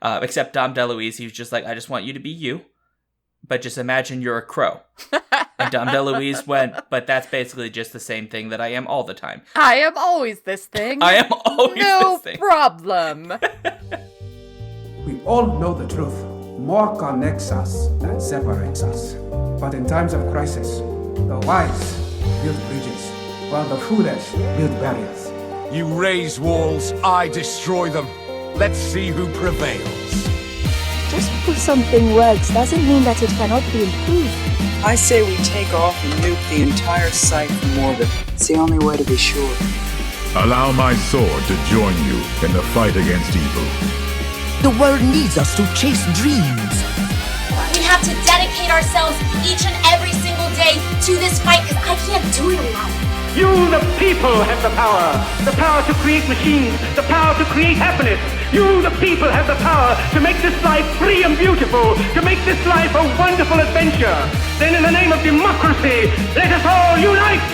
Except Dom DeLuise, he was just like, I just want you to be you, but just imagine you're a crow. And Dom DeLuise went, but that's basically just the same thing that I am all the time. I am always this thing. I am always this thing. No problem. We all know the truth. More connects us than separates us. But in times of crisis, the wise build bridges, while the foolish build barriers. You raise walls, I destroy them. Let's see who prevails. Just because something works doesn't mean that it cannot be improved. I say we take off and nuke the entire site from orbit. It's the only way to be sure. Allow my sword to join you in the fight against evil. The world needs us to chase dreams. We have to dedicate ourselves each and every single day to this fight because I can't do it alone. You, the people, have the power to create machines, the power to create happiness. You, the people, have the power to make this life free and beautiful, to make this life a wonderful adventure. Then in the name of democracy, let us all unite!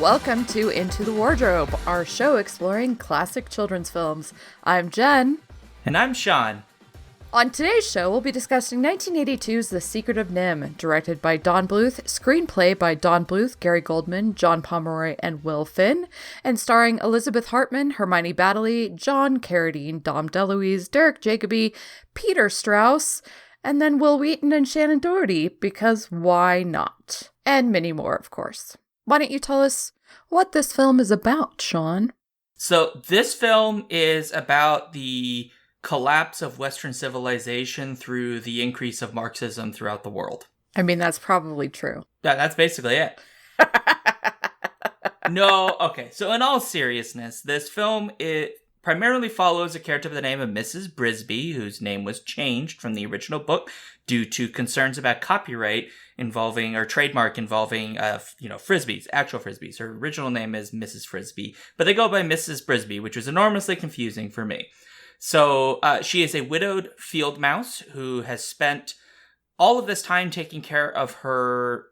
Welcome to Into the Wardrobe, our show exploring classic children's films. I'm Jen. And I'm Sean. On today's show, we'll be discussing 1982's The Secret of NIMH, directed by Don Bluth, screenplay by Don Bluth, Gary Goldman, John Pomeroy, and Will Finn, and starring Elizabeth Hartman, Hermione Baddeley, John Carradine, Dom DeLuise, Derek Jacobi, Peter Strauss, and then Will Wheaton and Shannon Doherty, because why not? And many more, of course. Why don't you tell us what this film is about, Sean? So this film is about the collapse of Western civilization through the increase of Marxism throughout the world. I mean, that's probably true. Yeah, that's basically it. No, okay. So in all seriousness, this film, it primarily follows a character by the name of Mrs. Brisby, whose name was changed from the original book due to concerns about copyright involving, or trademark involving, Frisbees, actual Frisbees. Her original name is Mrs. Frisby, but they go by Mrs. Brisby, which was enormously confusing for me. So she is a widowed field mouse who has spent all of this time taking care of her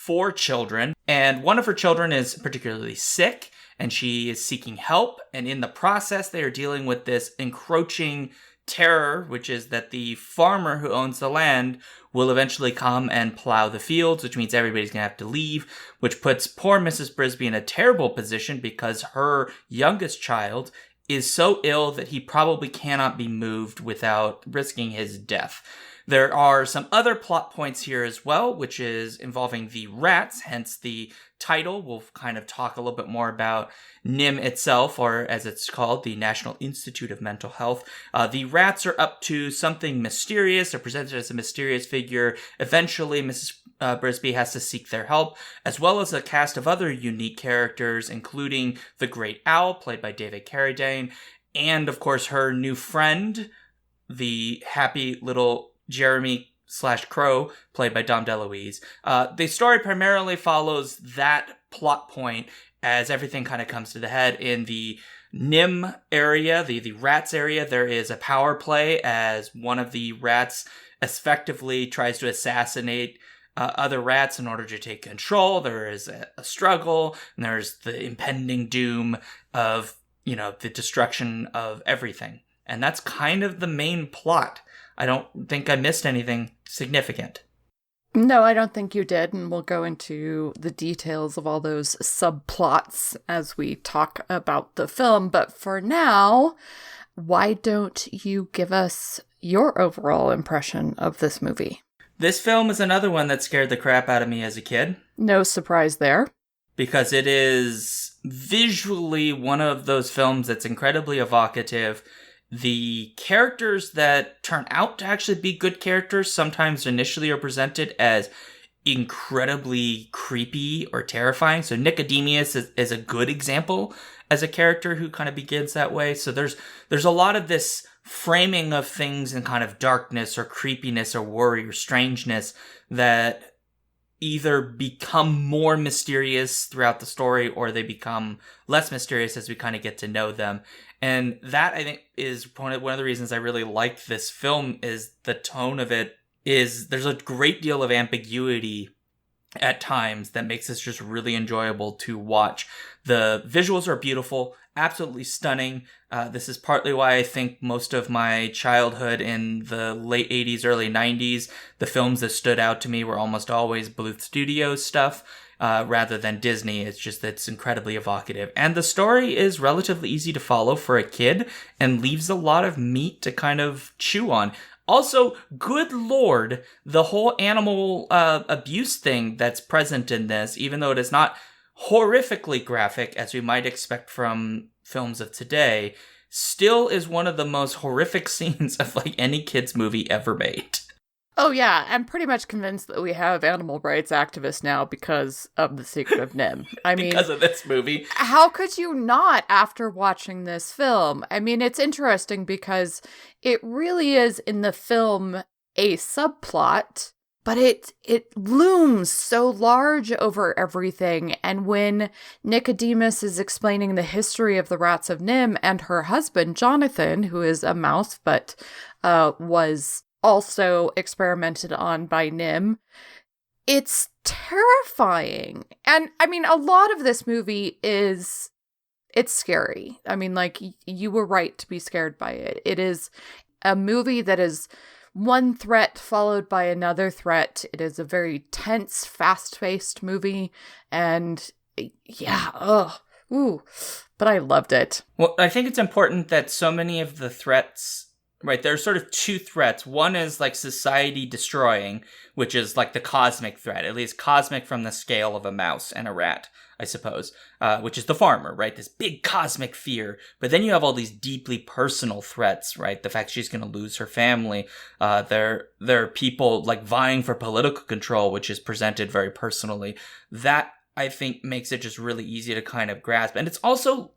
4 children. And one of her children is particularly sick, and she is seeking help. And in the process, they are dealing with this encroaching terror, which is that the farmer who owns the land will eventually come and plow the fields, which means everybody's going to have to leave, which puts poor Mrs. Brisby in a terrible position because her youngest child is so ill that he probably cannot be moved without risking his death. There are some other plot points here as well, which is involving the rats, hence the title. We'll kind of talk a little bit more about NIMH itself, or as it's called, the National Institute of Mental Health. The rats are up to something mysterious. They're presented as a mysterious figure. Eventually, Mrs. Brisby has to seek their help, as well as a cast of other unique characters, including the Great Owl, played by David Carradine, and, of course, her new friend, the happy little Jeremy/Crow, played by Dom DeLuise. The story primarily follows that plot point as everything kind of comes to the head. In the NIMH area, the rats area, there is a power play as one of the rats effectively tries to assassinate other rats in order to take control. There is a struggle, and there's the impending doom of, the destruction of everything. And that's kind of the main plot. I don't think I missed anything significant. No, I don't think you did, and we'll go into the details of all those subplots as we talk about the film. But for now, why don't you give us your overall impression of this movie? This film is another one that scared the crap out of me as a kid. No surprise there. Because it is visually one of those films that's incredibly evocative. The characters that turn out to actually be good characters sometimes initially are presented as incredibly creepy or terrifying. So Nicodemus is a good example as a character who kind of begins that way. So there's a lot of this framing of things in kind of darkness or creepiness or worry or strangeness that either become more mysterious throughout the story or they become less mysterious as we kind of get to know them. And that, I think, is one of the reasons I really like this film is the tone of it is there's a great deal of ambiguity at times that makes this just really enjoyable to watch. The visuals are beautiful, absolutely stunning. This is partly why I think most of my childhood in the late 80s, early 90s, the films that stood out to me were almost always Bluth Studios stuff. Rather than Disney. It's just that it's incredibly evocative. And the story is relatively easy to follow for a kid and leaves a lot of meat to kind of chew on. Also, good lord, the whole animal abuse thing that's present in this, even though it is not horrifically graphic as we might expect from films of today, still is one of the most horrific scenes of like any kid's movie ever made. Oh yeah, I'm pretty much convinced that we have animal rights activists now because of The Secret of NIMH. I mean, because of this movie. How could you not after watching this film? I mean, it's interesting because it really is in the film a subplot, but it looms so large over everything. And when Nicodemus is explaining the history of the rats of NIMH and her husband, Jonathan, who is a mouse but was also experimented on by NIMH, it's terrifying. And I mean, a lot of this movie it's scary. I mean, like, you were right to be scared by it. It is a movie that is one threat followed by another threat. It is a very tense, fast-paced movie. And yeah, but I loved it. Well, I think it's important that so many of the threats, right, there's sort of two threats. One is like society destroying, which is like the cosmic threat, at least cosmic from the scale of a mouse and a rat, I suppose, which is the farmer, right? This big cosmic fear. But then you have all these deeply personal threats, right? The fact she's going to lose her family. There are people like vying for political control, which is presented very personally. That, I think, makes it just really easy to kind of grasp. And it's also,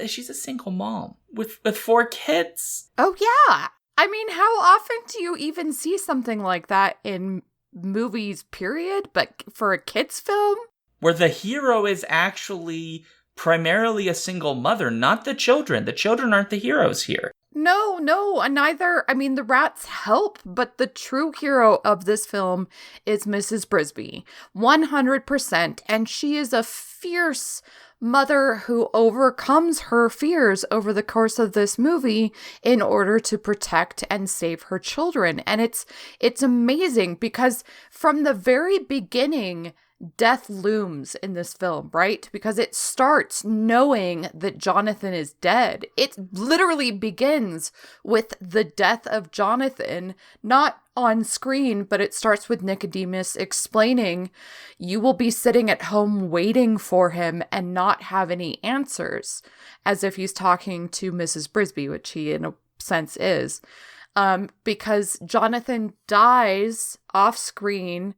she's a single mom with 4 kids. Oh, yeah. I mean, how often do you even see something like that in movies, period? But for a kid's film? Where the hero is actually primarily a single mother, not the children. The children aren't the heroes here. No, neither. I mean, the rats help, but the true hero of this film is Mrs. Brisby, 100%. And she is a fierce mother who overcomes her fears over the course of this movie in order to protect and save her children. And it's amazing because from the very beginning, death looms in this film, right? Because it starts knowing that Jonathan is dead. It literally begins with the death of Jonathan, not on screen, but it starts with Nicodemus explaining, you will be sitting at home waiting for him and not have any answers, as if he's talking to Mrs. Brisby, which he in a sense is, because Jonathan dies off screen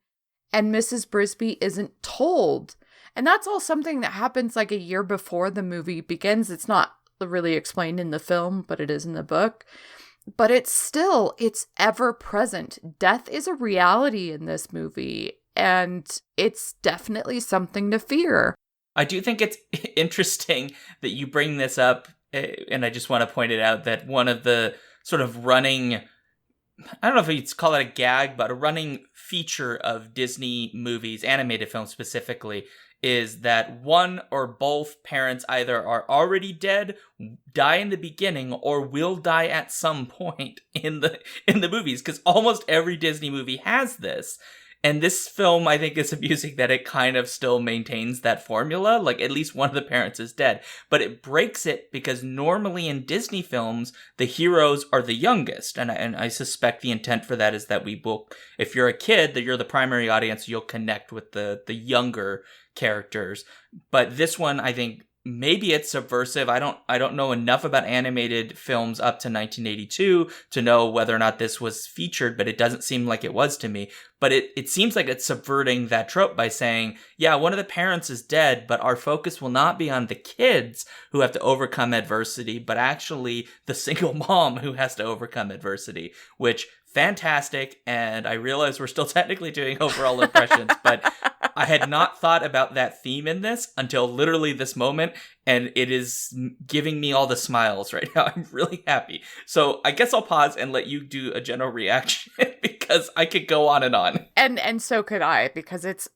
and Mrs. Brisby isn't told. And that's all something that happens like a year before the movie begins. It's not really explained in the film, but it is in the book. But it's ever present. Death is a reality in this movie, and it's definitely something to fear. I do think it's interesting that you bring this up, and I just want to point it out that one of the sort of running, I don't know if you'd call it a gag, but a running feature of Disney movies, animated films specifically, is that one or both parents either are already dead, die in the beginning, or will die at some point in the movies, because almost every Disney movie has this. And this film, I think, is amusing that it kind of still maintains that formula. Like, at least one of the parents is dead. But it breaks it because normally in Disney films, the heroes are the youngest. And I suspect the intent for that is that we will, if you're a kid, that you're the primary audience, you'll connect with the younger characters. But this one, I think, maybe it's subversive. I don't know enough about animated films up to 1982 to know whether or not this was featured, but it doesn't seem like it was to me. But it seems like it's subverting that trope by saying, yeah, one of the parents is dead, but our focus will not be on the kids who have to overcome adversity, but actually the single mom who has to overcome adversity, which fantastic. And I realize we're still technically doing overall impressions, but I had not thought about that theme in this until literally this moment, and it is giving me all the smiles right now. I'm really happy. So I guess I'll pause and let you do a general reaction because because I could go on and on. And so could I, because it's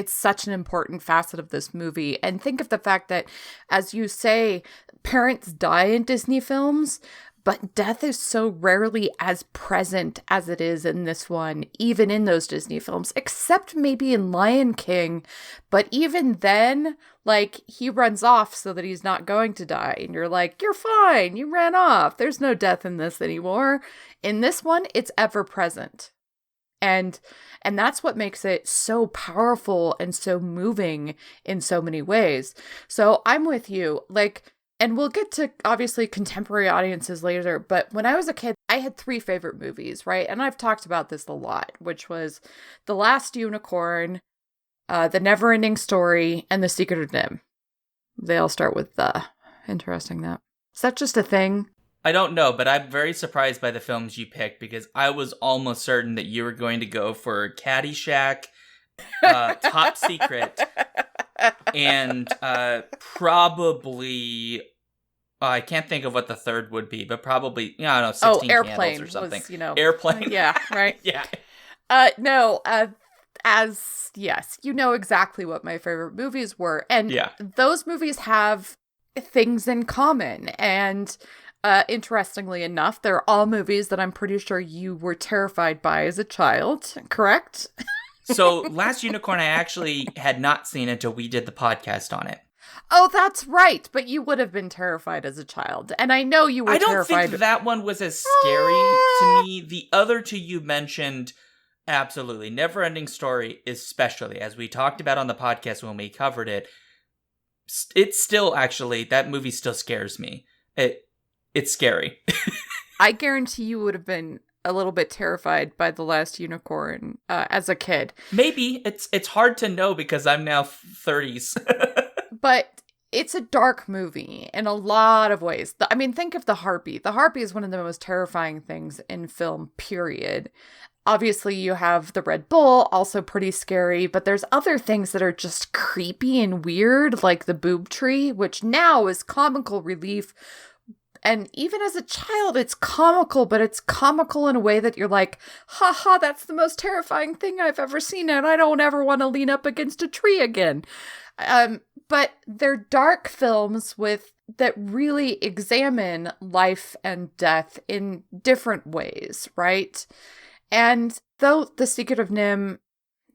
such an important facet of this movie. And think of the fact that, as you say, parents die in Disney films, but death is so rarely as present as it is in this one, even in those Disney films, except maybe in Lion King. But even then, like, he runs off so that he's not going to die. And you're like, you're fine. You ran off. There's no death in this anymore. In this one, it's ever present. And that's what makes it so powerful and so moving in so many ways. So I'm with you. Like, and we'll get to, obviously, contemporary audiences later, but when I was a kid, I had 3 favorite movies, right? And I've talked about this a lot, which was The Last Unicorn, The Never-Ending Story, and The Secret of NIMH. They all start with the. Interesting that. Is that just a thing? I don't know, but I'm very surprised by the films you picked, because I was almost certain that you were going to go for Caddyshack, Top Secret, and probably... I can't think of what the third would be, but probably, I don't know, 16 Airplane Candles or something. Was, Airplane? Yeah, right? Yeah. Yes, you know exactly what my favorite movies were. And those movies have things in common. And interestingly enough, they're all movies that I'm pretty sure you were terrified by as a child, correct? So, Last Unicorn, I actually had not seen until we did the podcast on it. Oh, that's right. But you would have been terrified as a child. And I know you were terrified. I don't think that one was as scary to me. The other 2 you mentioned, absolutely. Never-Ending Story, especially, as we talked about on the podcast when we covered it. It's still, actually, that movie still scares me. It's scary. I guarantee you would have been a little bit terrified by The Last Unicorn as a kid. Maybe. It's hard to know because I'm now 30s. But it's a dark movie in a lot of ways. I mean, think of the Harpy. The Harpy is one of the most terrifying things in film, period. Obviously, you have the Red Bull, also pretty scary, but there's other things that are just creepy and weird, like the boob tree, which now is comical relief. And even as a child, it's comical, but it's comical in a way that you're like, haha, that's the most terrifying thing I've ever seen, and I don't ever want to lean up against a tree again. But they're dark films that really examine life and death in different ways, right? And though The Secret of NIMH,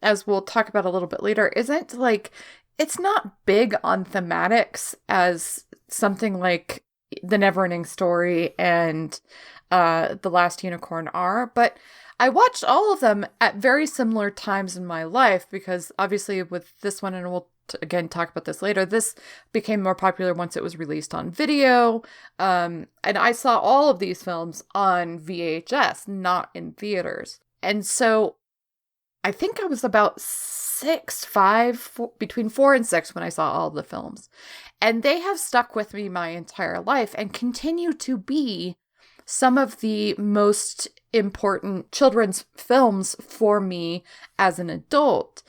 as we'll talk about a little bit later, isn't like, it's not big on thematics as something like The Never-Ending Story and The Last Unicorn are, but I watched all of them at very similar times in my life, because obviously with this one, and we'll again talk about this later, this became more popular once it was released on video, and I saw all of these films on VHS, not in theaters. And so I think I was about 4, between 4 and 6 when I saw all of the films, and they have stuck with me my entire life and continue to be some of the most important children's films for me as an adult,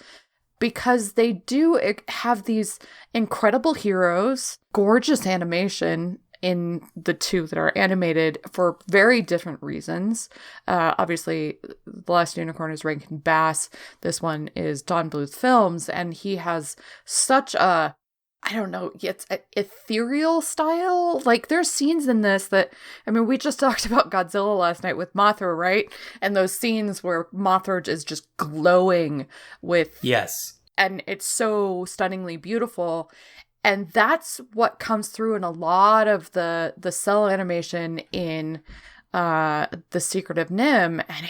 because they do have these incredible heroes, gorgeous animation in the 2 that are animated for very different reasons. Obviously, The Last Unicorn is Rankin Bass. This one is Don Bluth Films, and he has such a, I don't know, it's an ethereal style. Like, there's scenes in this that, I mean, we just talked about Godzilla last night with Mothra, right? And those scenes where Mothra is just glowing with... Yes. And it's so stunningly beautiful. And that's what comes through in a lot of the cell animation in The Secret of NIMH. And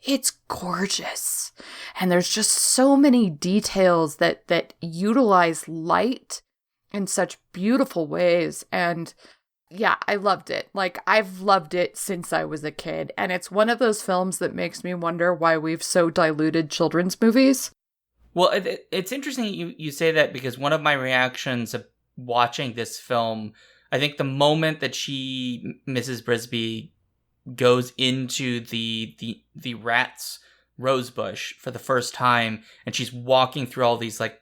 it's gorgeous. And there's just so many details that utilize light in such beautiful ways. And yeah, I loved it. Like, I've loved it since I was a kid. And it's one of those films that makes me wonder why we've so diluted children's movies. Well, it's interesting you say that, because one of my reactions of watching this film, I think the moment that Mrs. Brisby, goes into the rat's rose bush for the first time, and she's walking through all these like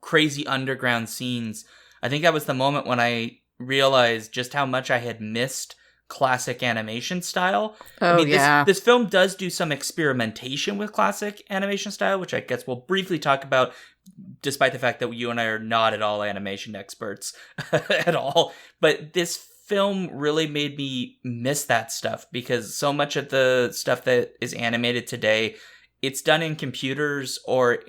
crazy underground scenes, I think that was the moment when I realized just how much I had missed classic animation style. Oh, yeah. This film does do some experimentation with classic animation style, which I guess we'll briefly talk about, despite the fact that you and I are not at all animation experts at all. But this film really made me miss that stuff, because so much of the stuff that is animated today, it's done in computers, or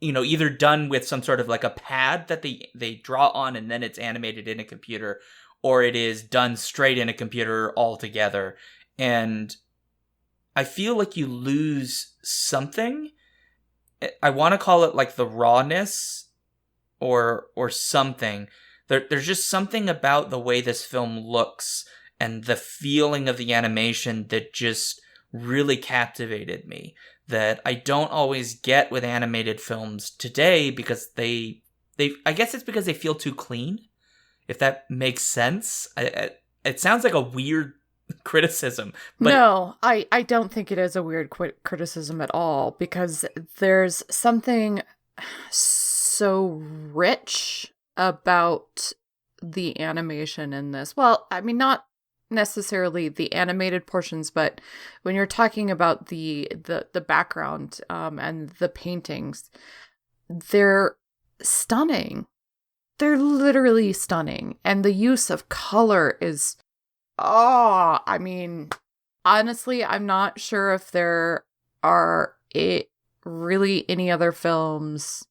either done with some sort of like a pad that they draw on and then it's animated in a computer, or it is done straight in a computer altogether. And I feel like you lose something. I want to call it like the rawness or something. There's just something about the way this film looks and the feeling of the animation that just really captivated me, that I don't always get with animated films today, because I guess it's because they feel too clean, if that makes sense. It sounds like a weird criticism, but no, I don't think it is a weird criticism at all, because there's something so rich about the animation in this. Well, I mean, not necessarily the animated portions, but when you're talking about the background and the paintings, they're stunning. They're literally stunning. And the use of color is, I mean, honestly, I'm not sure if there are really any other films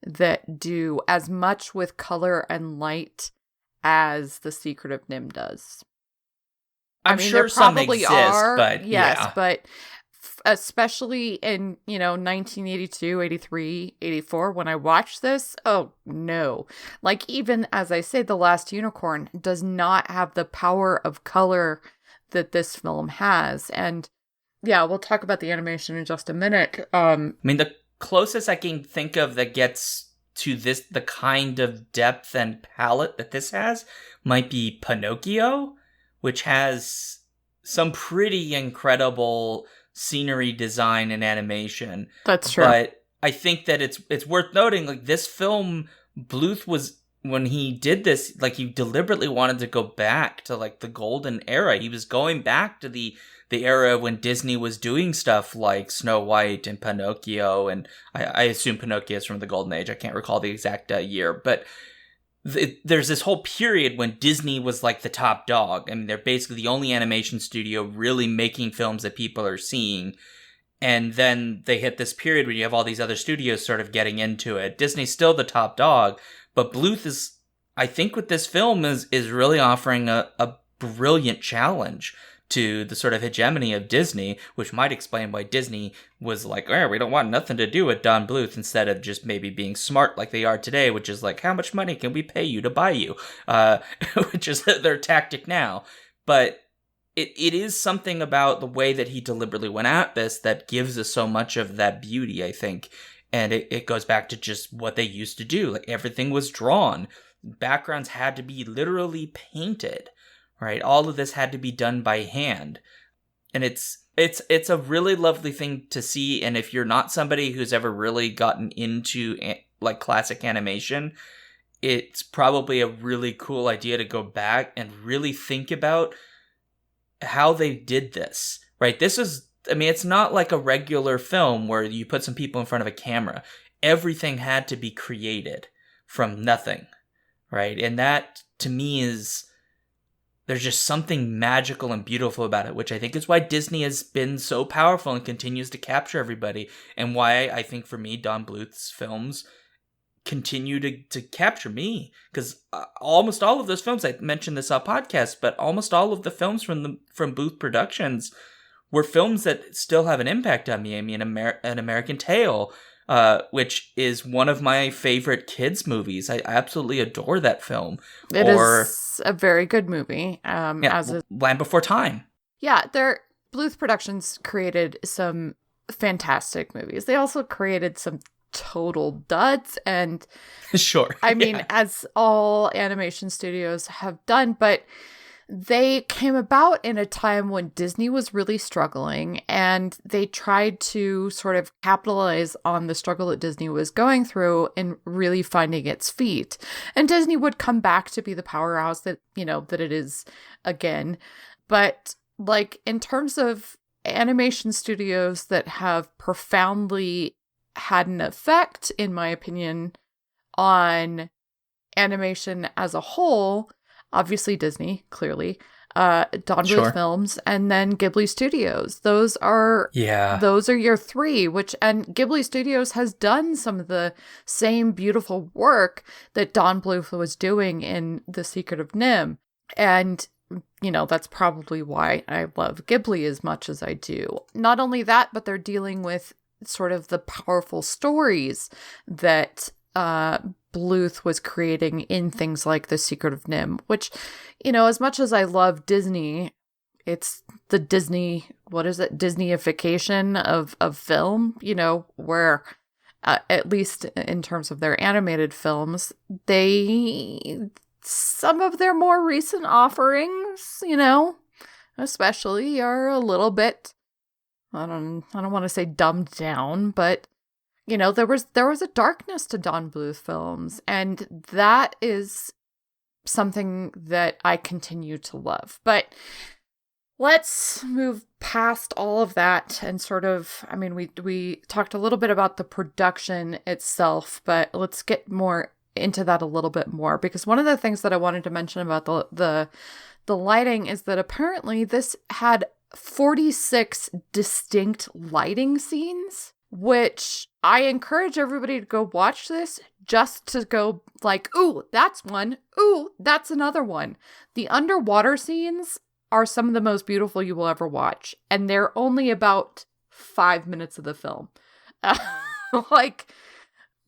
that do as much with color and light as The Secret of NIMH does. I'm sure there probably some exist, but yes, yeah. But especially in, 1982, 83, 84, when I watched this, oh no. Like, even as I say, The Last Unicorn does not have the power of color that this film has. And yeah, we'll talk about the animation in just a minute. I mean, the closest I can think of that gets to this, the kind of depth and palette that this has, might be Pinocchio, which has some pretty incredible scenery design and animation. That's true. But I think that it's worth noting, like, this film, Bluth was, when he did this, like, he deliberately wanted to go back to, like, the golden era. He was going back to the era when Disney was doing stuff like Snow White and Pinocchio, and I assume Pinocchio is from the golden age. I can't recall the exact year, but there's this whole period when Disney was like the top dog. I mean, they're basically the only animation studio really making films that people are seeing. And then they hit this period where you have all these other studios sort of getting into it. Disney's still the top dog, but Bluth is, I think with this film, is really offering a brilliant challenge to the sort of hegemony of Disney, which might explain why Disney was like, we don't want nothing to do with Don Bluth, instead of just maybe being smart like they are today, which is like, how much money can we pay you to buy you? Which is their tactic now. But it is something about the way that he deliberately went at this that gives us so much of that beauty, I think. And it goes back to just what they used to do. Like, everything was drawn. Backgrounds had to be literally painted. Right, all of this had to be done by hand, and it's a really lovely thing to see. And if you're not somebody who's ever really gotten into like classic animation, it's probably a really cool idea to go back and really think about how they did this. Right, this is, I mean, it's not like a regular film where you put some people in front of a camera. Everything had to be created from nothing, right? And that, to me, is, there's just something magical and beautiful about it, which I think is why Disney has been so powerful and continues to capture everybody, and why I think, for me, Don Bluth's films continue to capture me. Because almost all of those films, I mentioned this on podcast, but almost all of the films from Bluth Productions were films that still have an impact on me. I mean, An American Tail, which is one of my favorite kids' movies. I absolutely adore that film. It is a very good movie. Land Before Time. Yeah, Bluth Productions created some fantastic movies. They also created some total duds, and sure. I mean, as all animation studios have done, but they came about in a time when Disney was really struggling, and they tried to sort of capitalize on the struggle that Disney was going through and really finding its feet. And Disney would come back to be the powerhouse that it is again. But like in terms of animation studios that have profoundly had an effect, in my opinion, on animation as a whole, obviously Disney, clearly, Don Bluth Films, and then Ghibli Studios. Those are your three, and Ghibli Studios has done some of the same beautiful work that Don Bluth was doing in The Secret of NIMH. And, you know, that's probably why I love Ghibli as much as I do. Not only that, but they're dealing with sort of the powerful stories that Bluth was creating in things like The Secret of NIMH, which, you know, as much as I love Disney, it's the Disney, Disneyification of film, you know, where at least in terms of their animated films, some of their more recent offerings, you know, especially are a little bit, I don't want to say dumbed down, but you know, there was a darkness to Don Bluth films, and that is something that I continue to love. But let's move past all of that and sort of, I mean, we talked a little bit about the production itself, but let's get more into that a little bit more, because one of the things that I wanted to mention about the lighting is that apparently this had 46 distinct lighting scenes, which I encourage everybody to go watch this just to go like, ooh, that's one. Ooh, that's another one. The underwater scenes are some of the most beautiful you will ever watch. And they're only about 5 minutes of the film. Like,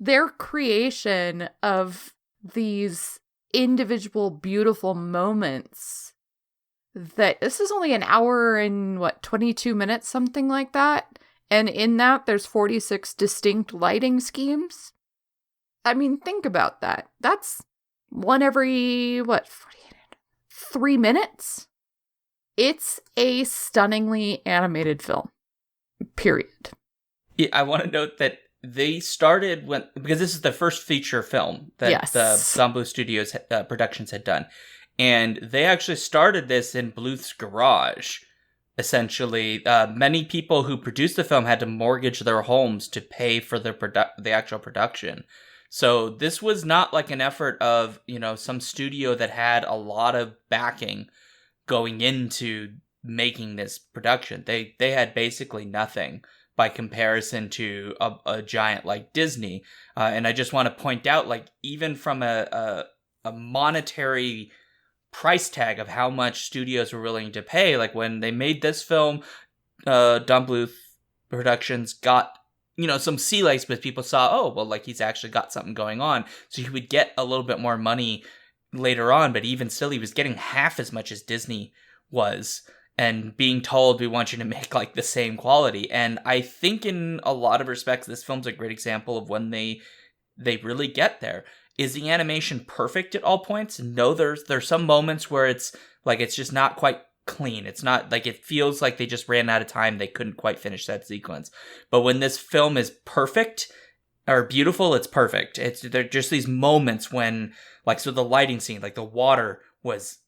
their creation of these individual beautiful moments that this is only an hour and 22 minutes, something like that. And in that, there's 46 distinct lighting schemes. I mean, think about that. That's one every, 3 minutes? It's a stunningly animated film. Period. Yeah, I want to note that they started because this is the first feature film that the Don Bluth Studios Productions had done. And they actually started this in Bluth's garage. Essentially, many people who produced the film had to mortgage their homes to pay for the actual production. So this was not like an effort of, you know, some studio that had a lot of backing going into making this production. They had basically nothing by comparison to a giant like Disney. And I just want to point out, like, even from a monetary price tag of how much studios were willing to pay. Like when they made this film, Don Bluth Productions got, you know, some sea legs, but people saw, oh, well, like he's actually got something going on. So he would get a little bit more money later on, but even still, he was getting half as much as Disney was and being told, we want you to make like the same quality. And I think in a lot of respects, this film's a great example of when they really get there. Is the animation perfect at all points? No, there's some moments where it's like it's just not quite clean. It's not like, it feels like they just ran out of time. They couldn't quite finish that sequence. But when this film is perfect or beautiful, it's perfect. They're just these moments when, like, so the lighting scene, like the water was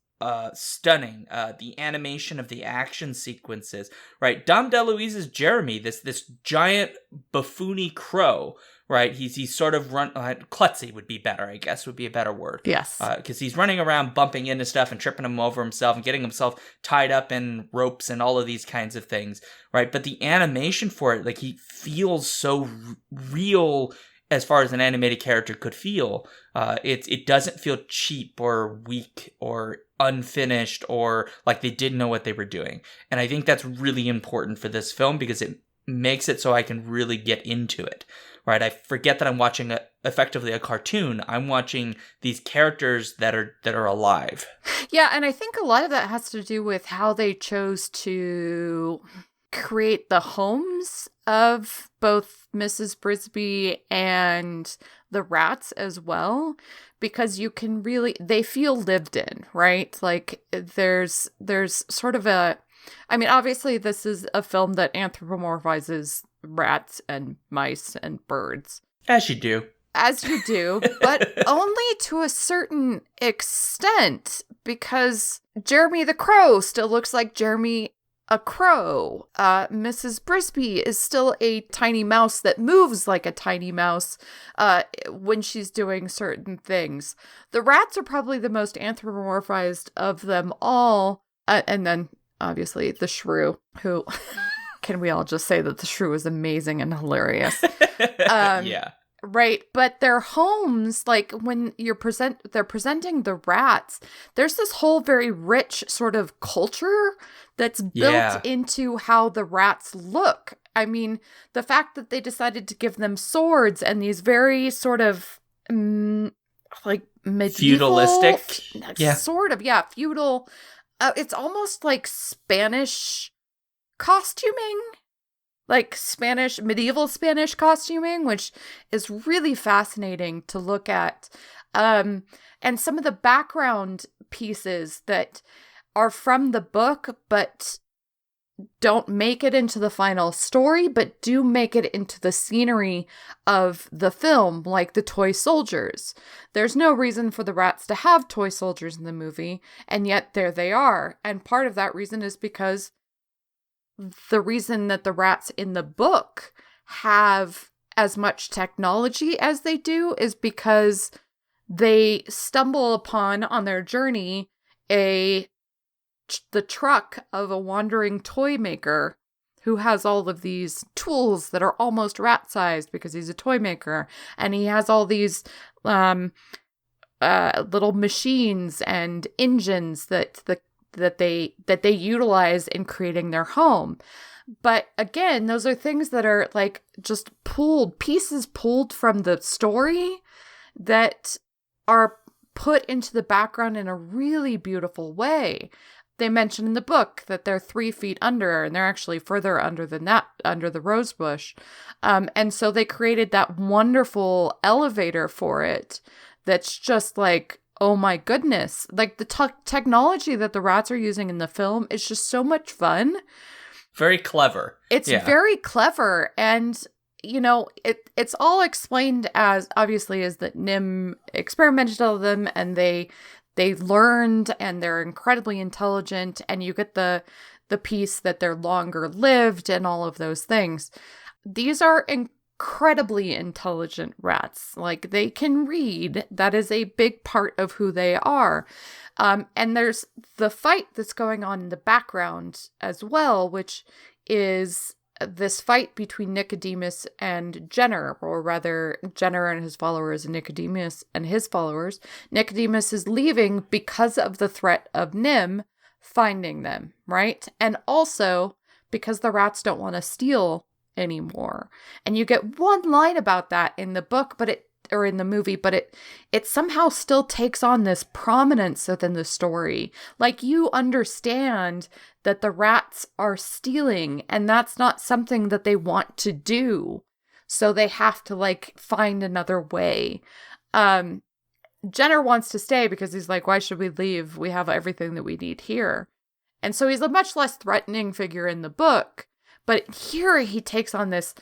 stunning. The animation of the action sequences, right? Dom DeLuise's Jeremy, this giant buffoony crow. Right, he's sort of klutzy would be better, I guess, would be a better word. Yes. Because he's running around bumping into stuff and tripping him over himself and getting himself tied up in ropes and all of these kinds of things, right? But the animation for it, like, he feels so real as far as an animated character could feel. It doesn't feel cheap or weak or unfinished or like they didn't know what they were doing. And I think that's really important for this film because it makes it so I can really get into it. Right, I forget that I'm watching effectively a cartoon. I'm watching these characters that are alive. Yeah, and I think a lot of that has to do with how they chose to create the homes of both Mrs. Brisby and the rats as well, because you can really, they feel lived in, right? Like there's sort of I mean, obviously this is a film that anthropomorphizes rats and mice and birds. As you do, but only to a certain extent, because Jeremy the Crow still looks like Jeremy a crow. Mrs. Brisby is still a tiny mouse that moves like a tiny mouse when she's doing certain things. The rats are probably the most anthropomorphized of them all. And then, obviously, the shrew, who... Can we all just say that the shrew is amazing and hilarious? Yeah. Right. But their homes, like when they're presenting the rats, there's this whole very rich sort of culture that's built into how the rats look. I mean, the fact that they decided to give them swords and these very sort of like medieval, feudalistic, sort of, feudal. It's almost like Spanish costuming, like medieval Spanish costuming, which is really fascinating to look at. And some of the background pieces that are from the book, but don't make it into the final story, but do make it into the scenery of the film, like the toy soldiers. There's no reason for the rats to have toy soldiers in the movie, and yet there they are. And part of that reason is because the reason that the rats in the book have as much technology as they do is because they stumble upon on their journey the truck of a wandering toy maker who has all of these tools that are almost rat-sized because he's a toy maker, and he has all these little machines and engines that they utilize in creating their home. But again, those are things that are like just pieces pulled from the story that are put into the background in a really beautiful way. They mention in the book that they're 3 feet under, and they're actually further under than that, under the rose bush. And so they created that wonderful elevator for it that's just like, oh my goodness. Like the technology that the rats are using in the film is just so much fun. Very clever. It's very clever. And, you know, it's all explained as, obviously, as that NIMH experimented on them and they learned and they're incredibly intelligent, and you get the piece that they're longer lived and all of those things. These are incredibly intelligent rats. Like, they can read. That is a big part of who they are. And there's the fight that's going on in the background as well, which is this fight between Nicodemus and Jenner, or rather Jenner and his followers and Nicodemus and his followers. Nicodemus is leaving because of the threat of NIMH finding them, right? And also because the rats don't want to steal anymore. And you get one line about that in the book, or in the movie, but it somehow still takes on this prominence within the story. Like, you understand that the rats are stealing, and that's not something that they want to do. So they have to, like, find another way. Jenner wants to stay because he's like, why should we leave? We have everything that we need here. And so he's a much less threatening figure in the book, but here he takes on this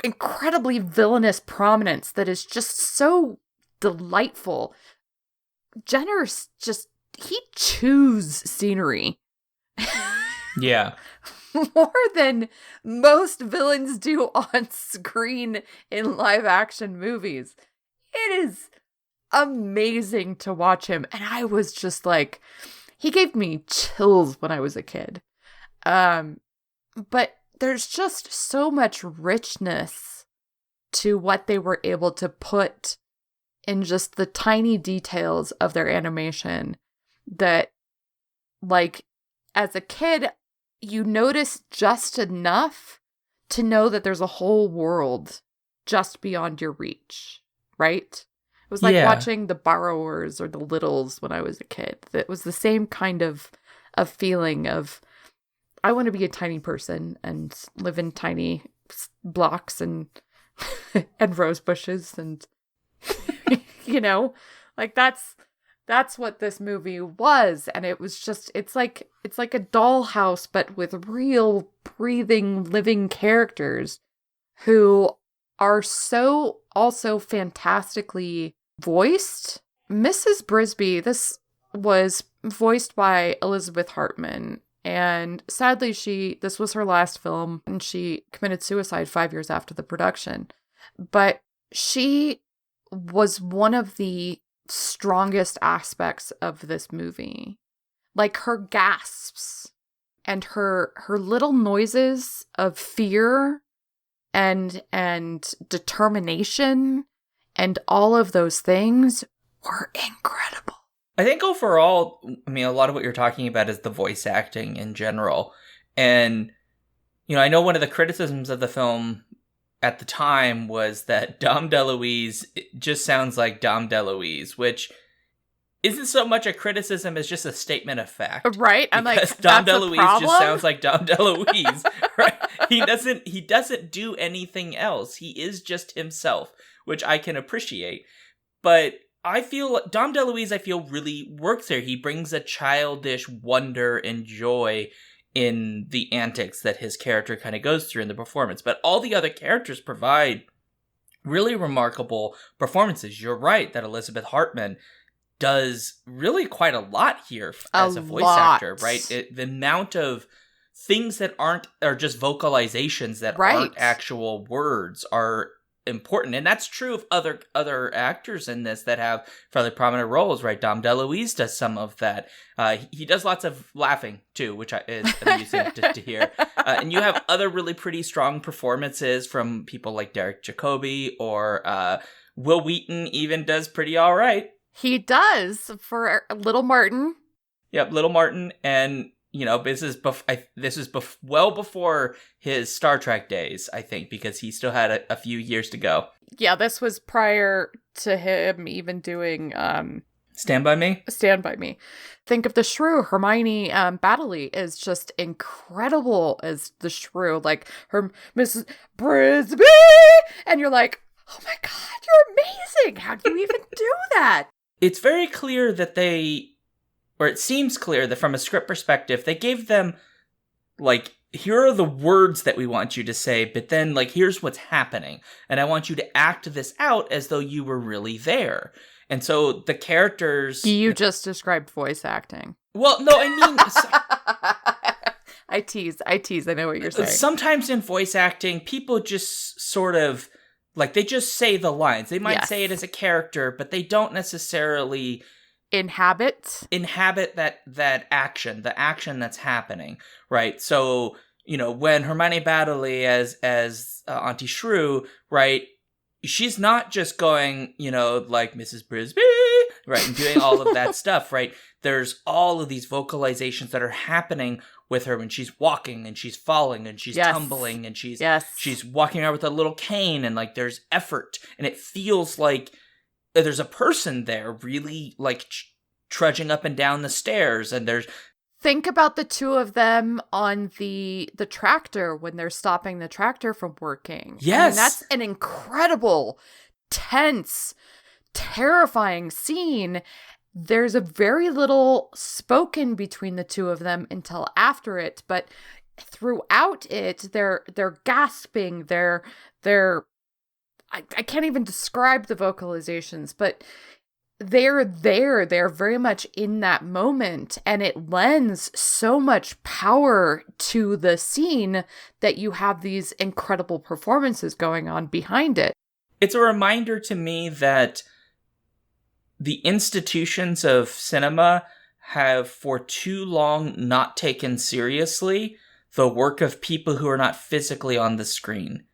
incredibly villainous prominence that is just so delightful. Jenner's just, he chews scenery. Yeah. More than most villains do on screen in live action movies. It is amazing to watch him. And I was just like, he gave me chills when I was a kid. But there's just so much richness to what they were able to put in just the tiny details of their animation that, like, as a kid, you notice just enough to know that there's a whole world just beyond your reach, right? It was like watching The Borrowers or The Littles when I was a kid. It was the same kind of feeling of, I want to be a tiny person and live in tiny blocks and and rose bushes and you know, like that's what this movie was. And it was just, it's like a dollhouse, but with real breathing, living characters who are so also fantastically voiced. Mrs. Brisby, this was voiced by Elizabeth Hartman. And sadly, this was her last film, and she committed suicide 5 years after the production. But she was one of the strongest aspects of this movie. Like, her gasps and her little noises of fear and determination and all of those things were incredible. I think overall, I mean, a lot of what you're talking about is the voice acting in general. And, you know, I know one of the criticisms of the film at the time was that Dom DeLuise just sounds like Dom DeLuise, which isn't so much a criticism as just a statement of fact. Right? I'm like, because Dom that's DeLuise a problem? just sounds like Dom DeLuise, right? He doesn't do anything else. He is just himself, which I can appreciate. But I feel Dom DeLuise, really works there. He brings a childish wonder and joy in the antics that his character kind of goes through in the performance. But all the other characters provide really remarkable performances. You're right that Elizabeth Hartman does really quite a lot here as a voice actor, right? The amount of things that are just vocalizations that aren't actual words are important. And that's true of other actors in this that have fairly prominent roles, right? Dom DeLuise does some of that. He does lots of laughing too, which is amusing to hear. And you have other really pretty strong performances from people like Derek Jacobi, or Will Wheaton even does pretty all right. He does for Little Martin. Yep, Little Martin. And you know, this is well before his Star Trek days, I think, because he still had a few years to go. Yeah, this was prior to him even doing Stand By Me? Stand By Me. Think of the shrew. Hermione Baddeley is just incredible as the shrew. Like, her Mrs. Brisby! And you're like, oh my God, you're amazing! How do you even do that? It's very clear that it seems clear that from a script perspective, they gave them, like, here are the words that we want you to say, but then, like, here's what's happening. And I want you to act this out as though you were really there. And so the characters... You just described voice acting. Well, no, I mean... I tease. I know what you're saying. Sometimes in voice acting, people just sort of, like, they just say the lines. They might say it as a character, but they don't necessarily... Inhabit that action, the action that's happening, right? So, you know, when Hermione Baddeley as Auntie Shrew, right, she's not just going, you know, like Mrs. Brisby, right, and doing all of that stuff, right? There's all of these vocalizations that are happening with her when she's walking and she's falling and she's tumbling and she's walking around with a little cane, and like there's effort, and it feels like there's a person there really like trudging up and down the stairs, and there's... Think about the two of them on the tractor when they're stopping the tractor from working. Yes. I mean, that's an incredible, tense, terrifying scene. There's a very little spoken between the two of them until after it, but throughout it, they're gasping, they're I can't even describe the vocalizations, but they're there. They're very much in that moment, and it lends so much power to the scene that you have these incredible performances going on behind it. It's a reminder to me that the institutions of cinema have for too long not taken seriously the work of people who are not physically on the screen.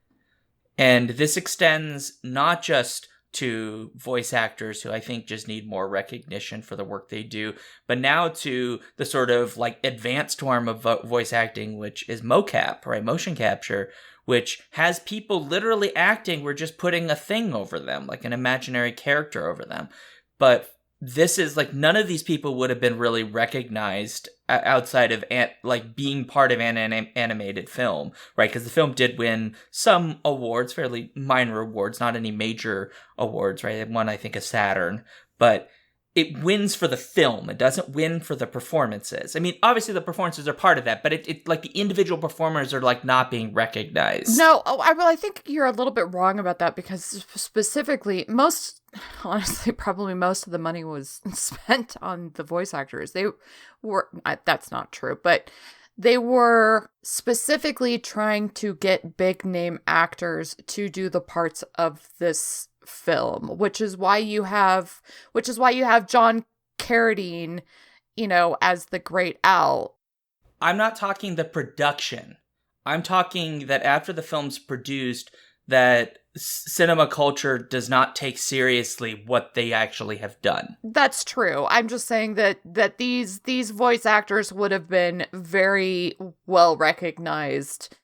And this extends not just to voice actors who I think just need more recognition for the work they do, but now to the sort of like advanced form of voice acting, which is mocap, right? Motion capture, which has people literally acting. We're just putting a thing over them, like an imaginary character over them. But this is like, none of these people would have been really recognized outside of like being part of an animated film, right? Because the film did win some awards, fairly minor awards, not any major awards, right? It won, I think, a Saturn, but it wins for the film. It doesn't win for the performances. I mean, obviously the performances are part of that, but it like the individual performers are like not being recognized. No, I think you're a little bit wrong about that, because specifically honestly, probably most of the money was spent on the voice actors. That's not true, but they were specifically trying to get big name actors to do the parts of this film, which is why you have John Carradine, as the Great Owl. I'm not talking the production. I'm talking that after the film's produced, that cinema culture does not take seriously what they actually have done. That's true. I'm just saying that these voice actors would have been very well recognized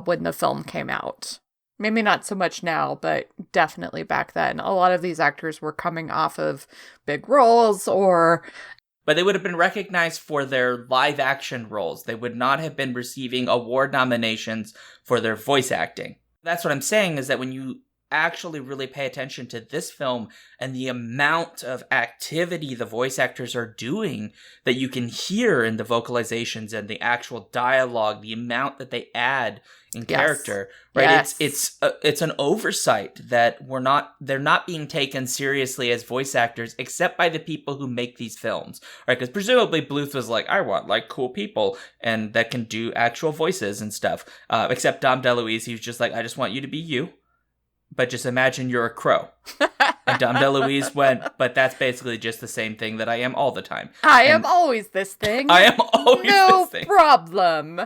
when the film came out. Maybe not so much now, but definitely back then. A lot of these actors were coming off of big roles But they would have been recognized for their live action roles. They would not have been receiving award nominations for their voice acting. That's what I'm saying, is that when you actually really pay attention to this film and the amount of activity the voice actors are doing that you can hear in the vocalizations and the actual dialogue, the amount that they add in character, right? Yes. It's an oversight that they're not being taken seriously as voice actors, except by the people who make these films, right? Because presumably Bluth was like, I want like cool people and that can do actual voices and stuff. Except Dom DeLuise, he was just like, I just want you to be you, but just imagine you're a crow. And Dom DeLuise went, but that's basically just the same thing that I am all the time. I am always this thing. I am always this thing. No problem.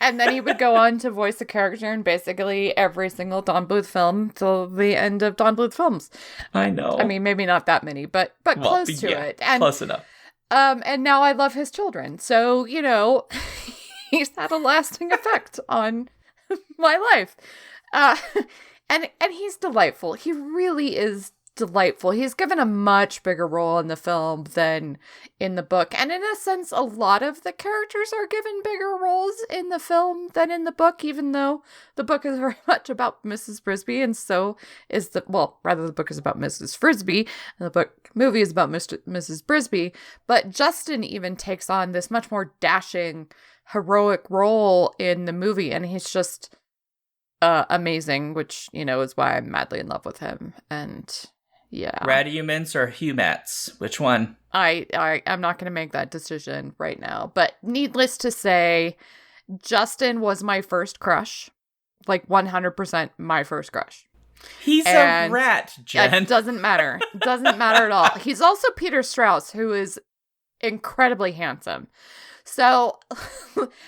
And then he would go on to voice a character in basically every single Don Bluth film till the end of Don Bluth films. I know. I mean, maybe not that many, but close to it. And, close enough. And now I love his children. So, he's had a lasting effect on my life. And he's delightful. He really is delightful. He's given a much bigger role in the film than in the book. And in a sense, a lot of the characters are given bigger roles in the film than in the book, even though the book is very much about Mrs. Brisby, and so is the book is about Mrs. Frisbee, and the movie is about Mrs. Brisby. But Justin even takes on this much more dashing, heroic role in the movie, and he's just amazing, which, is why I'm madly in love with him. And yeah. Radihumans or Humats? Which one? I'm not going to make that decision right now. But needless to say, Justin was my first crush. Like 100% my first crush. He's a rat, Jen. It doesn't matter. It doesn't matter at all. He's also Peter Strauss, who is incredibly handsome. So,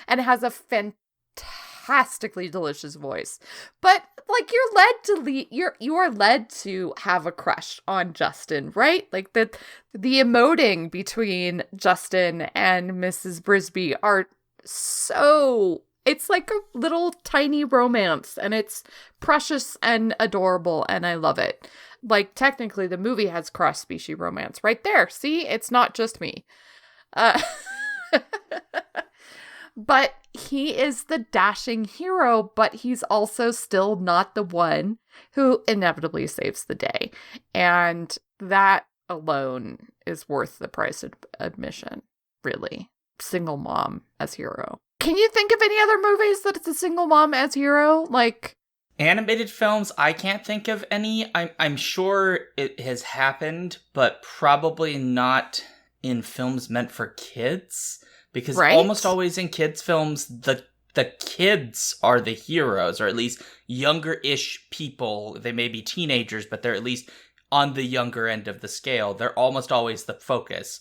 and has a fantastically delicious voice. But like, you are led to have a crush on Justin, right? Like the emoting between Justin and Mrs. Brisby are it's like a little tiny romance, and it's precious and adorable, and I love it. Like, technically the movie has cross-species romance right there. See, it's not just me. But he is the dashing hero, but he's also still not the one who inevitably saves the day. And that alone is worth the price of admission, really. Single mom as hero. Can you think of any other movies that it's a single mom as hero? Like animated films, I can't think of any. I'm sure it has happened, but probably not in films meant for kids. Because almost always in kids' films, the kids are the heroes, or at least younger-ish people. They may be teenagers, but they're at least on the younger end of the scale. They're almost always the focus.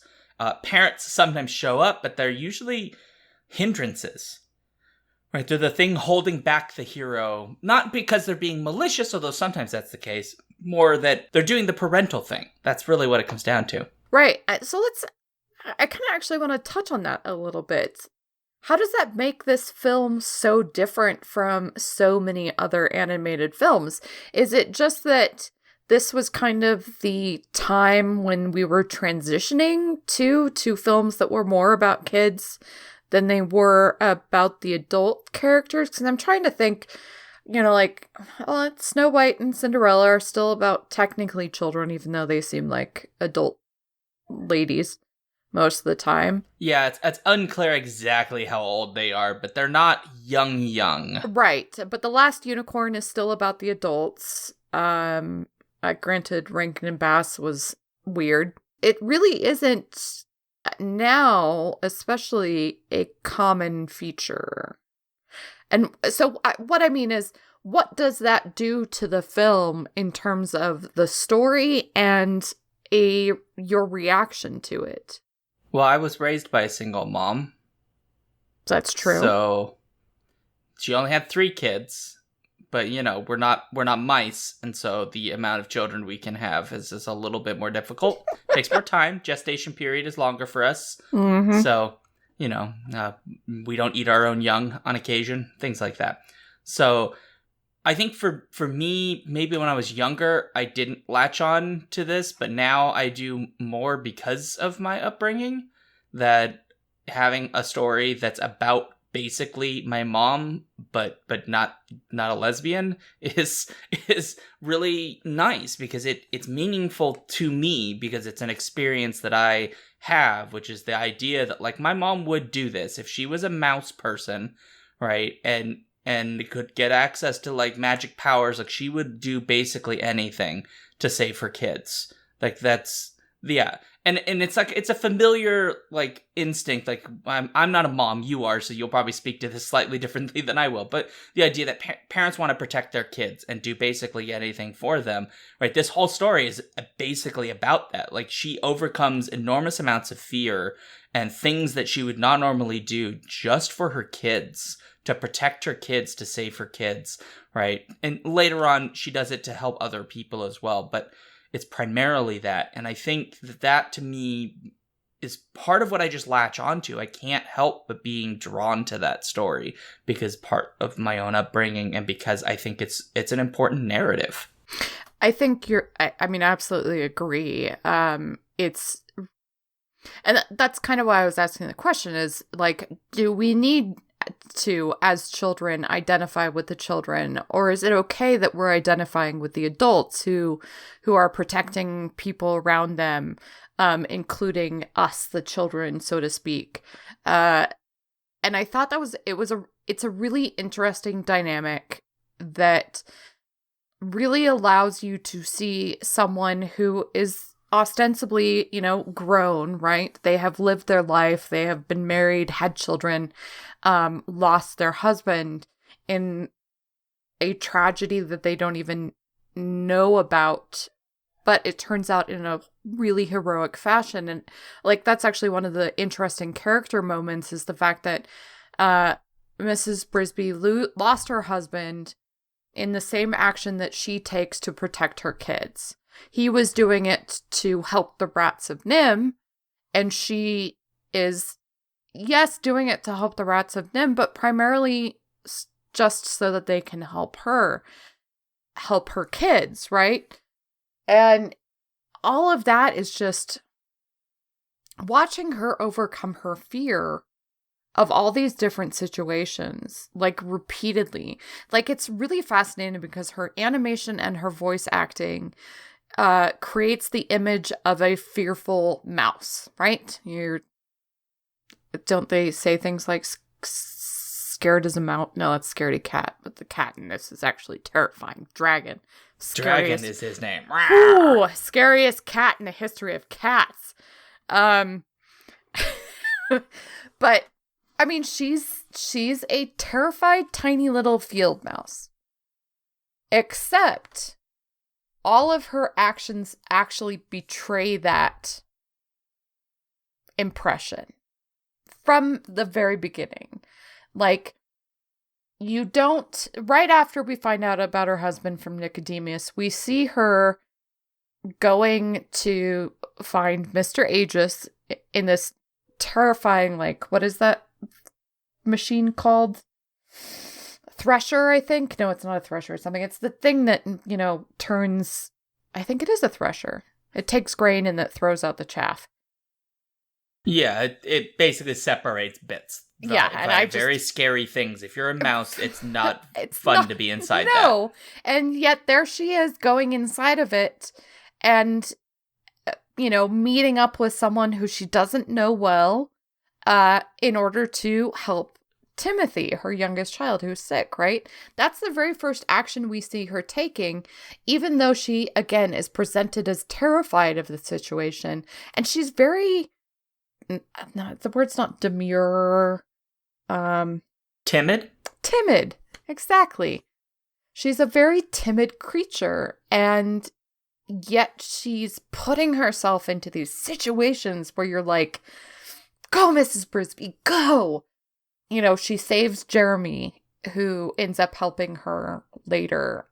Parents sometimes show up, but they're usually hindrances. Right? They're the thing holding back the hero. Not because they're being malicious, although sometimes that's the case. More that they're doing the parental thing. That's really what it comes down to. Right. So I kind of actually want to touch on that a little bit. How does that make this film so different from so many other animated films? Is it just that this was kind of the time when we were transitioning to films that were more about kids than they were about the adult characters? Because I'm trying to think, Snow White and Cinderella are still about technically children, even though they seem like adult ladies most of the time. Yeah, it's unclear exactly how old they are, but they're not young. Right, but The Last Unicorn is still about the adults. Granted, Rankin and Bass was weird. It really isn't now, especially, a common feature. And so what I mean is, what does that do to the film in terms of the story and your reaction to it? Well, I was raised by a single mom. That's true. So she only had 3 kids, but we're not mice, and so the amount of children we can have is a little bit more difficult. Takes more time. Gestation period is longer for us. Mm-hmm. So, we don't eat our own young on occasion, things like that. So I think for me, maybe when I was younger, I didn't latch on to this, but now I do more because of my upbringing, that having a story that's about basically my mom, but not a lesbian is really nice, because it's meaningful to me, because it's an experience that I have, which is the idea that, like, my mom would do this if she was a mouse person, right? And could get access to, like, magic powers. Like, she would do basically anything to save her kids. Like, that's, yeah. And it's like, it's a familiar, like, instinct. Like, I'm not a mom, you are, so you'll probably speak to this slightly differently than I will. But the idea that parents want to protect their kids and do basically anything for them, right? This whole story is basically about that. Like, she overcomes enormous amounts of fear and things that she would not normally do just for her kids, to protect her kids, to save her kids, right? And later on, she does it to help other people as well. But it's primarily that. And I think that to me is part of what I just latch onto. I can't help but being drawn to that story, because part of my own upbringing, and because I think it's an important narrative. I think I absolutely agree. And that's kind of why I was asking the question is, like, do we need to, as children, identify with the children, or is it okay that we're identifying with the adults who are protecting people around them, including us, the children, so to speak? And I thought it's a really interesting dynamic that really allows you to see someone who is ostensibly, grown, right? They have lived their life. They have been married, had children, lost their husband in a tragedy that they don't even know about, but it turns out in a really heroic fashion. And, like, that's actually one of the interesting character moments, is the fact that Mrs. Brisby lost her husband in the same action that she takes to protect her kids. He was doing it to help the rats of NIMH, and she is, yes, doing it to help the rats of NIMH, but primarily just so that they can help her kids, right? And all of that is just watching her overcome her fear of all these different situations, like, repeatedly. Like, it's really fascinating because her animation and her voice acting creates the image of a fearful mouse, right? Don't they say things like scared as a mouse? No, that's scaredy cat, but the cat in this is actually terrifying. Dragon. Dragon is his name. Ooh, scariest cat in the history of cats. But I mean, she's a terrified tiny little field mouse. Except all of her actions actually betray that impression from the very beginning. Like, you don't, right after we find out about her husband from Nicodemus, we see her going to find Mr. Aegis in this terrifying, like, what is that machine called? Thresher, I think. No, it's not a thresher. It's something. It's the thing that, turns. I think it is a thresher. It takes grain and it throws out the chaff. Yeah, it basically separates bits. And very scary things. If you're a mouse, it's not fun to be inside that. No, and yet there she is going inside of it, and meeting up with someone who she doesn't know well, in order to help Timothy, her youngest child, who's sick, right? That's the very first action we see her taking, even though she, again, is presented as terrified of the situation. And she's very, no, the word's not demure. Timid? Timid, exactly. She's a very timid creature, and yet she's putting herself into these situations where you're like, go, Mrs. Brisby, go! She saves Jeremy, who ends up helping her later.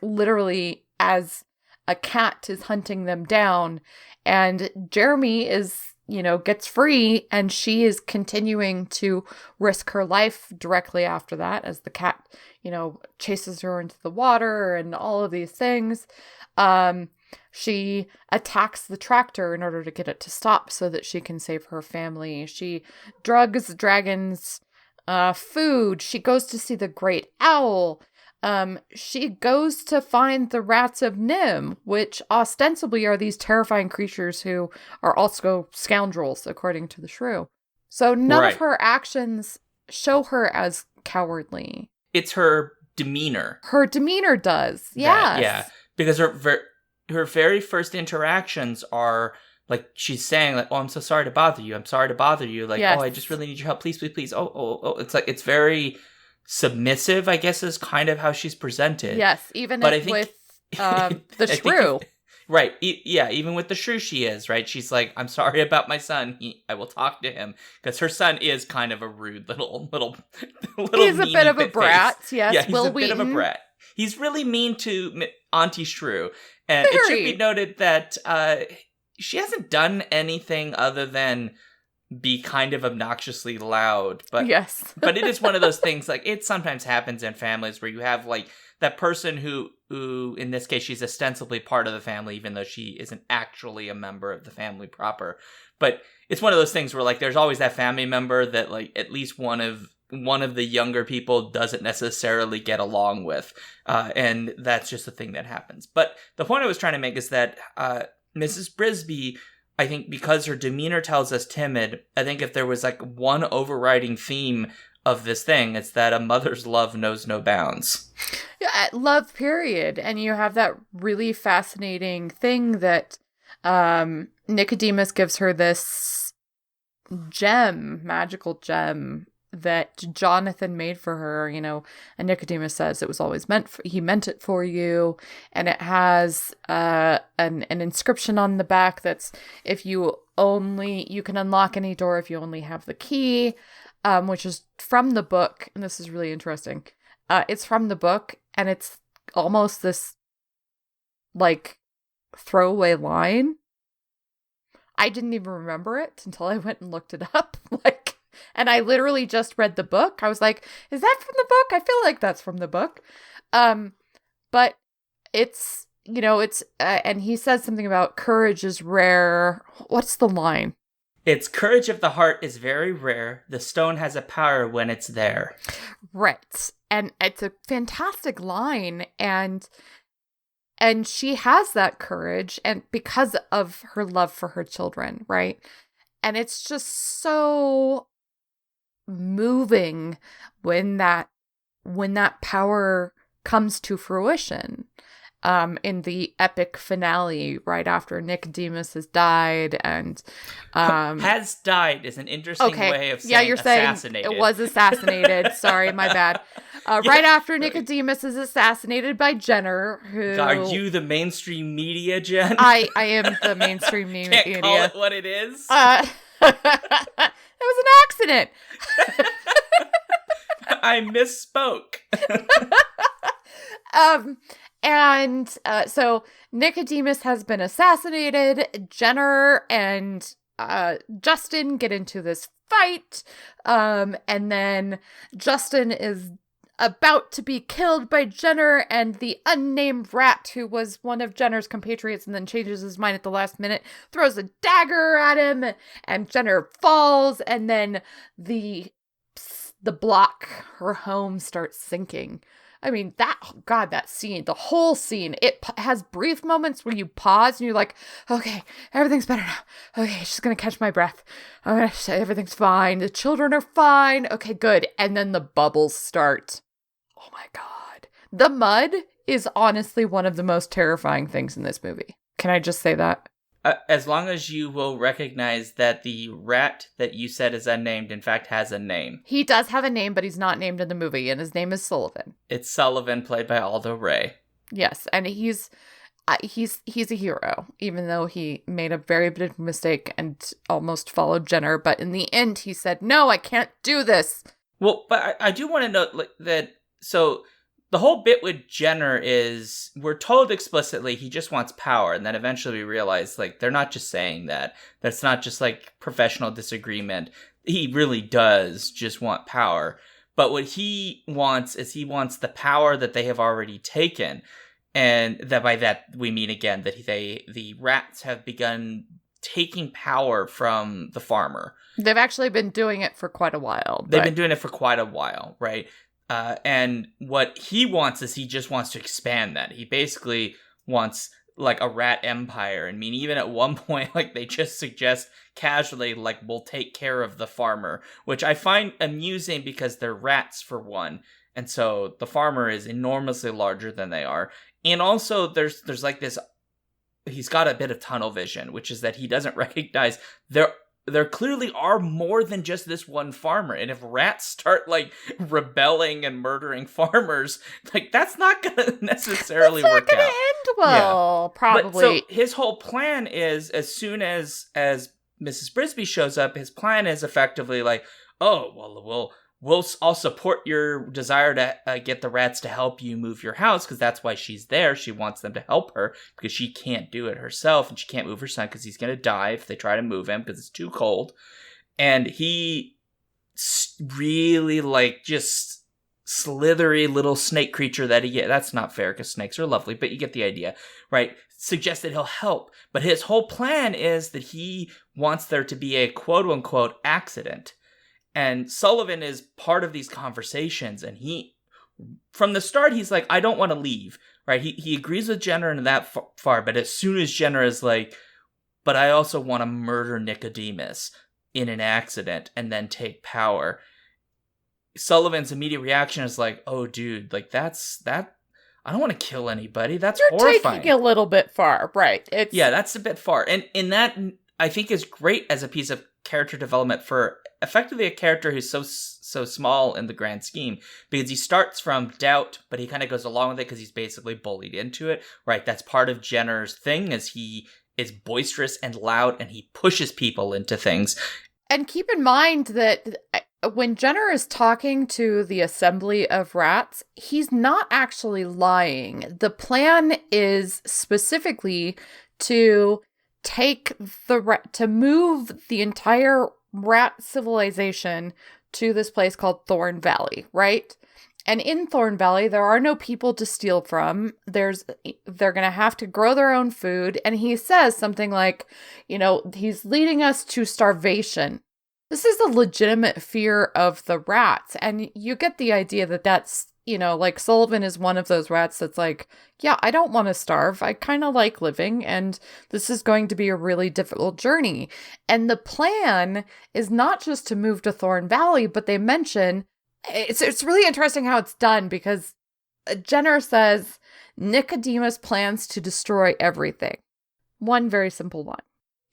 Literally as a cat is hunting them down, and Jeremy gets free, and she is continuing to risk her life directly after that as the cat, chases her into the water and all of these things. She attacks the tractor in order to get it to stop so that she can save her family. She drugs dragons food. She goes to see the great owl. She goes to find the rats of NIMH, which ostensibly are these terrifying creatures who are also scoundrels, according to the shrew. So none of her actions show her as cowardly. It's her demeanor. Her demeanor does, yes. Yeah, because her very first interactions are like she's saying like, "Oh, I'm so sorry to bother you. I'm sorry to bother you." Like, yes. "Oh, I just really need your help. Please, please, please." Oh. It's like it's very submissive, I guess, is kind of how she's presented. Yes, even with the shrew. Right. Even with the shrew she is, right? She's like, "I'm sorry about my son. I will talk to him." Because her son is kind of a rude little He's a bit of a brat, yes. Yeah, he's a bit of a brat. He's really mean to Auntie Shrew. And it should be noted that she hasn't done anything other than be kind of obnoxiously loud. But yes. But it is one of those things, like, it sometimes happens in families where you have, like, that person who, in this case, she's ostensibly part of the family, even though she isn't actually a member of the family proper. But it's one of those things where, like, there's always that family member that, like, at least one of the younger people doesn't necessarily get along with. And that's just the thing that happens. But the point I was trying to make is that Mrs. Brisby, I think because her demeanor tells us timid, I think if there was like one overriding theme of this thing, it's that a mother's love knows no bounds. Yeah, love, period. And you have that really fascinating thing that Nicodemus gives her this magical gem that Jonathan made for her, and Nicodemus says it was always he meant it for you, and it has an inscription on the back that's you can unlock any door if you only have the key, which is from the book, and this is really interesting. It's from the book, and it's almost this like throwaway line. I didn't even remember it until I went and looked it up, and I literally just read the book. I was like, is that from the book? I feel like that's from the book. But it's, and he says something about courage is rare. What's the line? It's courage of the heart is very rare. The stone has a power when it's there. Right. And it's a fantastic line. And she has that courage, and because of her love for her children, right? And it's just so moving when that power comes to fruition in the epic finale right after Nicodemus has died and has died is an interesting way of saying yeah, you're assassinated. Saying it was assassinated. Sorry, my bad. Right after Nicodemus is assassinated by Jenner, who... Are you the mainstream media, Jen? I am the mainstream media. Can't call it what it is? It was an accident. I misspoke. So Nicodemus has been assassinated. Jenner and Justin get into this fight. And then Justin is about to be killed by Jenner, and the unnamed rat, who was one of Jenner's compatriots and then changes his mind at the last minute, throws a dagger at him, and Jenner falls, and then the block, her home, starts sinking. I mean, that scene, the whole scene, it has brief moments where you pause and you're like, okay, everything's better now. Okay, just gonna catch my breath. I'm gonna say everything's fine. The children are fine. Okay, good. And then the bubbles start. Oh my God. The mud is honestly one of the most terrifying things in this movie. Can I just say that? As long as you will recognize that the rat that you said is unnamed, in fact, has a name. He does have a name, but he's not named in the movie, and his name is Sullivan. It's Sullivan, played by Aldo Ray. Yes, and he's a hero, even though he made a very big mistake and almost followed Jenner. But in the end, he said, "No, I can't do this." Well, but I do want to note that. So the whole bit with Jenner is we're told explicitly he just wants power, and then eventually we realize they're not just saying that. That's not just professional disagreement. He really does just want power. But what he wants is he wants the power that they have already taken, and that by that we mean again that the rats have begun taking power from the farmer. They've actually been doing it for quite a while. They've been doing it for quite a while, right? And what he wants is he just wants to expand that. He basically wants a rat empire. I mean, even at one point, they just suggest casually, we'll take care of the farmer, which I find amusing because they're rats for one. And so the farmer is enormously larger than they are. And also there's this, he's got a bit of tunnel vision, which is that he doesn't recognize there clearly are more than just this one farmer. And if rats start rebelling and murdering farmers, that's not going to necessarily work out. It's not going to end well, probably. But, so his whole plan is, as soon as Mrs. Brisby shows up, his plan is effectively oh, well, I'll support your desire to get the rats to help you move your house, because that's why she's there. She wants them to help her because she can't do it herself, and she can't move her son because he's going to die if they try to move him because it's too cold. And he really just slithery little snake creature that he that's not fair because snakes are lovely, but you get the idea, right? Suggests that he'll help. But his whole plan is that he wants there to be a quote-unquote accident. And Sullivan is part of these conversations, and from the start, he's I don't want to leave, right? He agrees with Jenner in that far, but as soon as Jenner is but I also want to murder Nicodemus in an accident and then take power, Sullivan's immediate reaction is oh, dude, that's I don't want to kill anybody. That's horrifying. You're taking it a little bit far, right? Yeah, that's a bit far. And in that, I think is great as a piece of character development for effectively a character who's so small in the grand scheme, because he starts from doubt, but he kind of goes along with it because he's basically bullied into it, right? That's part of Jenner's thing, is he is boisterous and loud, and he pushes people into things. And keep in mind that when Jenner is talking to the assembly of rats, he's not actually lying. The plan is specifically to move the entire rat civilization to this place called Thorn Valley, right? And in Thorn Valley, there are no people to steal from. They're going to have to grow their own food. And he says something he's leading us to starvation. This is a legitimate fear of the rats. And you get the idea that that's, Sullivan is one of those rats that's yeah, I don't want to starve. I kind of like living, and this is going to be a really difficult journey. And the plan is not just to move to Thorn Valley, but they mention, it's really interesting how it's done, because Jenner says Nicodemus plans to destroy everything. One very simple one.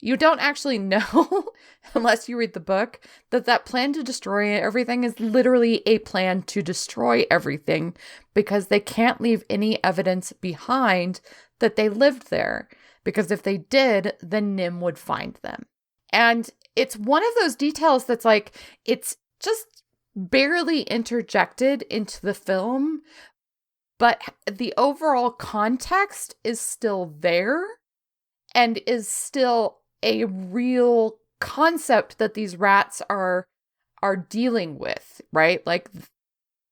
You don't actually know, unless you read the book, that plan to destroy everything is literally a plan to destroy everything, because they can't leave any evidence behind that they lived there. Because if they did, then NIMH would find them. And it's one of those details that's it's just barely interjected into the film, but the overall context is still there and is still a real concept that these rats are dealing with, right?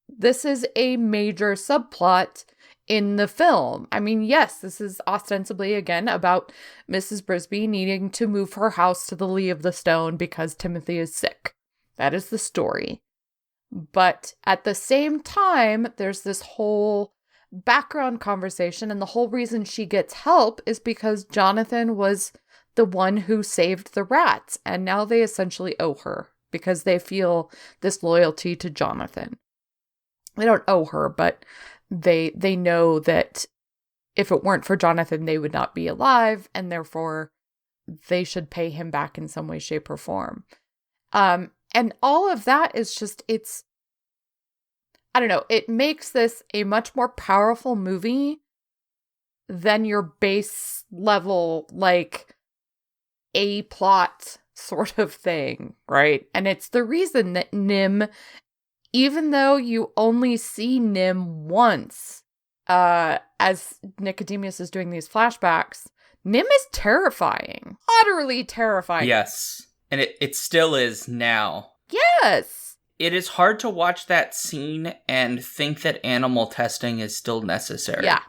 This is a major subplot in the film. I mean, yes, this is ostensibly, again, about Mrs. Brisby needing to move her house to the Lee of the Stone because Timothy is sick. That is the story. But at the same time, there's this whole background conversation, and the whole reason she gets help is because Jonathan was the one who saved the rats, and now they essentially owe her because they feel this loyalty to Jonathan. They don't owe her, but they know that if it weren't for Jonathan, they would not be alive, and therefore they should pay him back in some way, shape, or form. And all of that is just, I don't know, it makes this a much more powerful movie than your base level, like, A-plot sort of thing, right? And it's the reason that Nim, even though you only see Nim once, as Nicodemus is doing these flashbacks, Nim is terrifying. Utterly terrifying. Yes. And it still is now. Yes. It is hard to watch that scene and think that animal testing is still necessary. Yeah.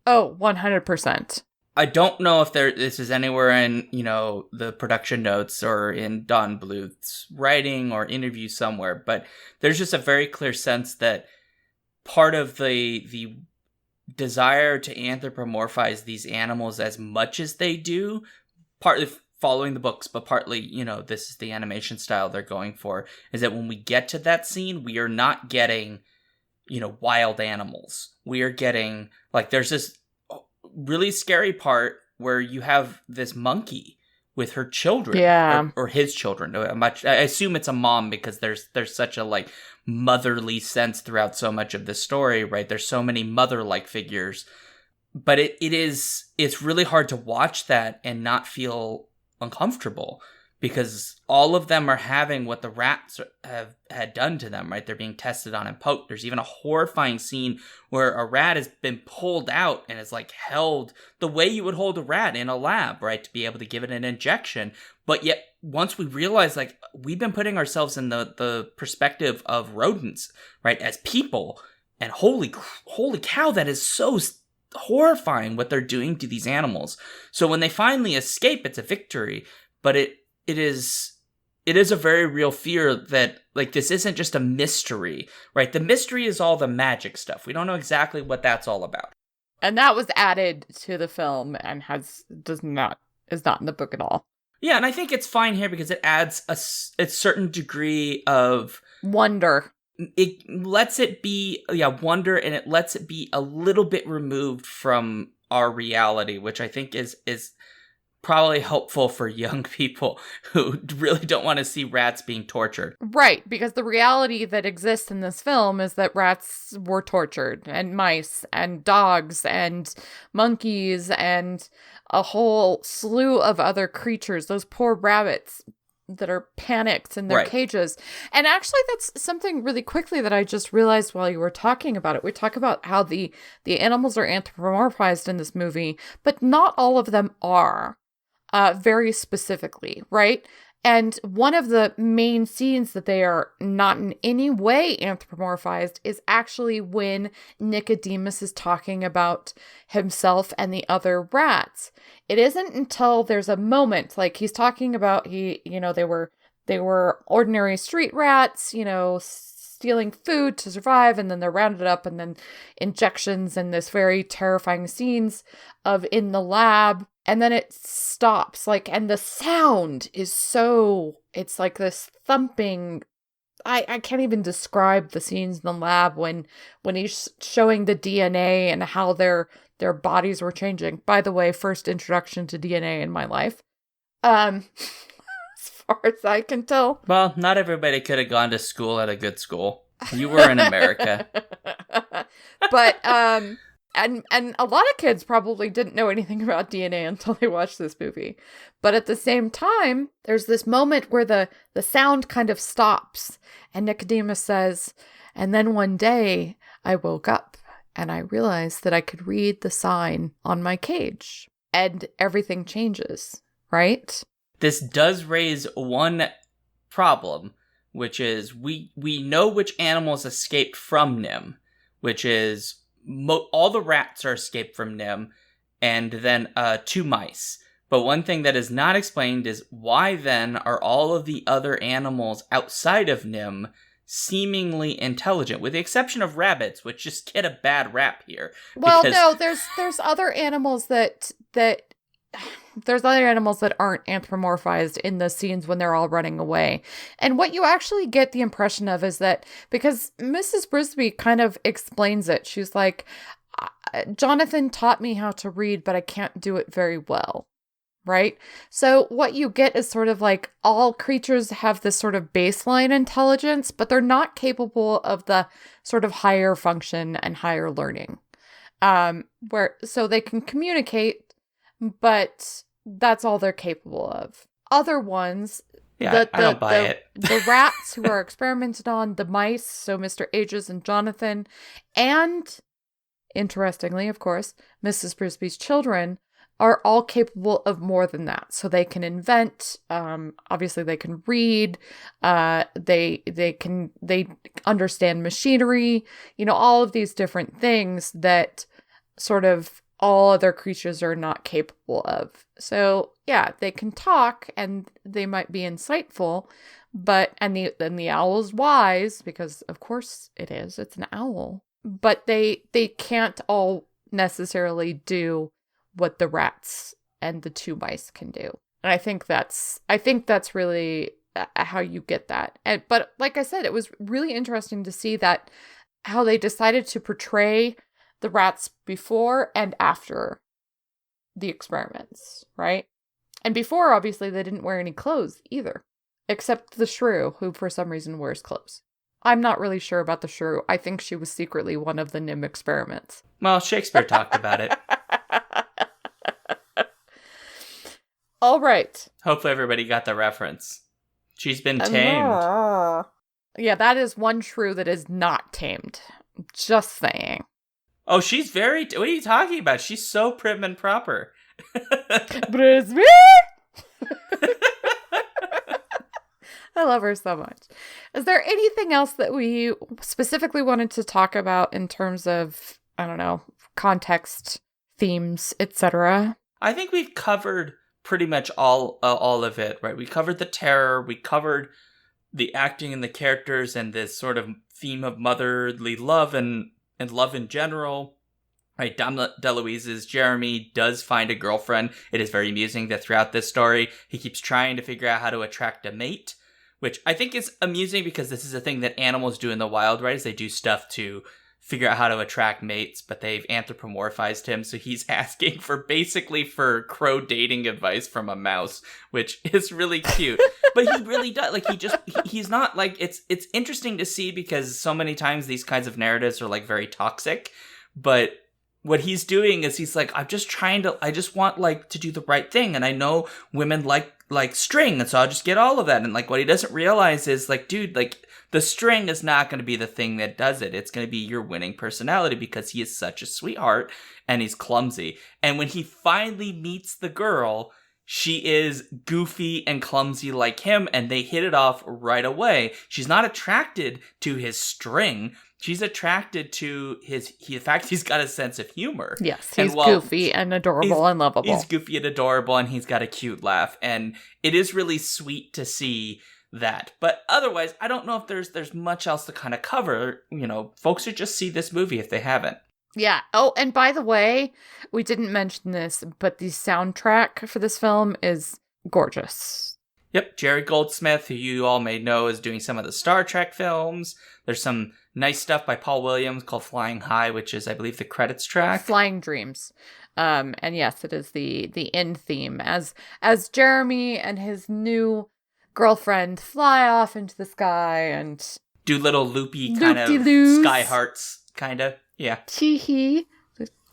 Oh, 100%. I don't know if this is anywhere in, the production notes or in Don Bluth's writing or interview somewhere, but there's just a very clear sense that part of the desire to anthropomorphize these animals as much as they do, partly following the books, but partly, this is the animation style they're going for, is that when we get to that scene, we are not getting, wild animals. We are getting, there's this really scary part where you have this monkey with her children. Yeah. Or his children. I assume it's a mom because there's such a, motherly sense throughout so much of the story, right? There's so many mother-like figures. But it's really hard to watch that and not feel uncomfortable because all of them are having what the rats had done to them, right? They're being tested on and poked. There's even a horrifying scene where a rat has been pulled out and is held the way you would hold a rat in a lab, right? To be able to give it an injection. But yet once we realize we've been putting ourselves in the perspective of rodents, right? As people, and holy cow, that is so horrifying what they're doing to these animals. So when they finally escape, it's a victory, but it is a very real fear that this isn't just a mystery, right? The mystery is all the magic stuff. We don't know exactly what that's all about. And that was added to the film and is not in the book at all. Yeah, and I think it's fine here because it adds a certain degree of wonder. It lets it be, wonder, and it lets it be a little bit removed from our reality, which I think is probably helpful for young people who really don't want to see rats being tortured. Right, because the reality that exists in this film is that rats were tortured, and mice, and dogs, and monkeys, and a whole slew of other creatures. Those poor rabbits that are panicked in their cages. And actually, that's something really quickly that I just realized while you were talking about it. We talk about how the animals are anthropomorphized in this movie, but not all of them are. Very specifically, right? And one of the main scenes that they are not in any way anthropomorphized is actually when Nicodemus is talking about himself and the other rats. It isn't until there's a moment, he's talking about they were ordinary street rats, stealing food to survive, and then they're rounded up, and then injections and this very terrifying scenes of in the lab. And then it stops, and the sound is it's this thumping. I can't even describe the scenes in the lab when he's showing the DNA and how their bodies were changing. By the way, first introduction to DNA in my life. As far as I can tell. Well, not everybody could have gone to school at a good school. You were in America. But, And a lot of kids probably didn't know anything about DNA until they watched this movie. But at the same time, there's this moment where the sound kind of stops. And Nicodemus says, and then one day I woke up and I realized that I could read the sign on my cage. And everything changes, right? This does raise one problem, which is we know which animals escaped from NIM, which is all the rats are escaped from NIM, and then 2 mice. But one thing that is not explained is why then are all of the other animals outside of NIM seemingly intelligent, with the exception of rabbits, which just get a bad rap here. Well, no, there's other animals that there's other animals that aren't anthropomorphized in the scenes when they're all running away. And what you actually get the impression of is that, because Mrs. Brisby kind of explains it, she's like, Jonathan taught me how to read, but I can't do it very well. Right? So what you get is sort of like all creatures have this sort of baseline intelligence, but they're not capable of the sort of higher function and higher learning. So they can communicate, but that's all they're capable of. Other ones, I don't buy it. The rats who are experimented on, the mice, so Mr. Ages and Jonathan, and interestingly, of course, Mrs. Brisby's children are all capable of more than that. So they can invent, obviously they can read, they understand machinery, all of these different things that sort of all other creatures are not capable of. So yeah, they can talk and they might be insightful, and the owl's wise, because of course it's an owl, but they can't all necessarily do what the rats and the two mice can do. And I think that's really how you get that. But like I said, it was really interesting to see that how they decided to portray the rats before and after the experiments, right? And before, obviously, they didn't wear any clothes either, except the shrew, who for some reason wears clothes. I'm not really sure about the shrew. I think she was secretly one of the NIMH experiments. Well, Shakespeare talked about it. All right. Hopefully everybody got the reference. She's been tamed. Yeah, that is one shrew that is not tamed. Just saying. Oh, she's very... What are you talking about? She's so prim and proper. Brisby! I love her so much. Is there anything else that we specifically wanted to talk about in terms of, I don't know, context, themes, etc.? I think we've covered pretty much all of it, right? We covered the terror, we covered the acting and the characters, and this sort of theme of motherly love and love in general. Right, Dom DeLuise's Jeremy does find a girlfriend. It is very amusing that throughout this story, he keeps trying to figure out how to attract a mate, which I think is amusing because this is a thing that animals do in the wild, right? Is they do stuff to figure out how to attract mates, but they've anthropomorphized him, so he's asking for crow dating advice from a mouse, which is really cute. But he really does, he's not, it's interesting to see because so many times these kinds of narratives are, very toxic, but what he's doing is he's like, I just want, to do the right thing, and I know women like string, and so I'll just get all of that, and, what he doesn't realize is, dude, the string is not going to be the thing that does it. It's going to be your winning personality because he is such a sweetheart and he's clumsy. And when he finally meets the girl, she is goofy and clumsy like him, and they hit it off right away. She's not attracted to his string. She's attracted to the fact he's got a sense of humor. Yes, he's goofy and adorable and lovable. He's goofy and adorable, and he's got a cute laugh. And it is really sweet to see that. But otherwise, I don't know if there's much else to kind of cover. Folks should just see this movie if they haven't. Yeah. Oh, and by the way, we didn't mention this, but the soundtrack for this film is gorgeous. Yep, Jerry Goldsmith, who you all may know, is doing some of the Star Trek films. There's some nice stuff by Paul Williams called Flying High, which is, I believe, the credits track. Flying Dreams. And yes, it is the end theme as Jeremy and his new girlfriend fly off into the sky and do little loopy kind of sky hearts, kind of. Yeah. Tee-hee.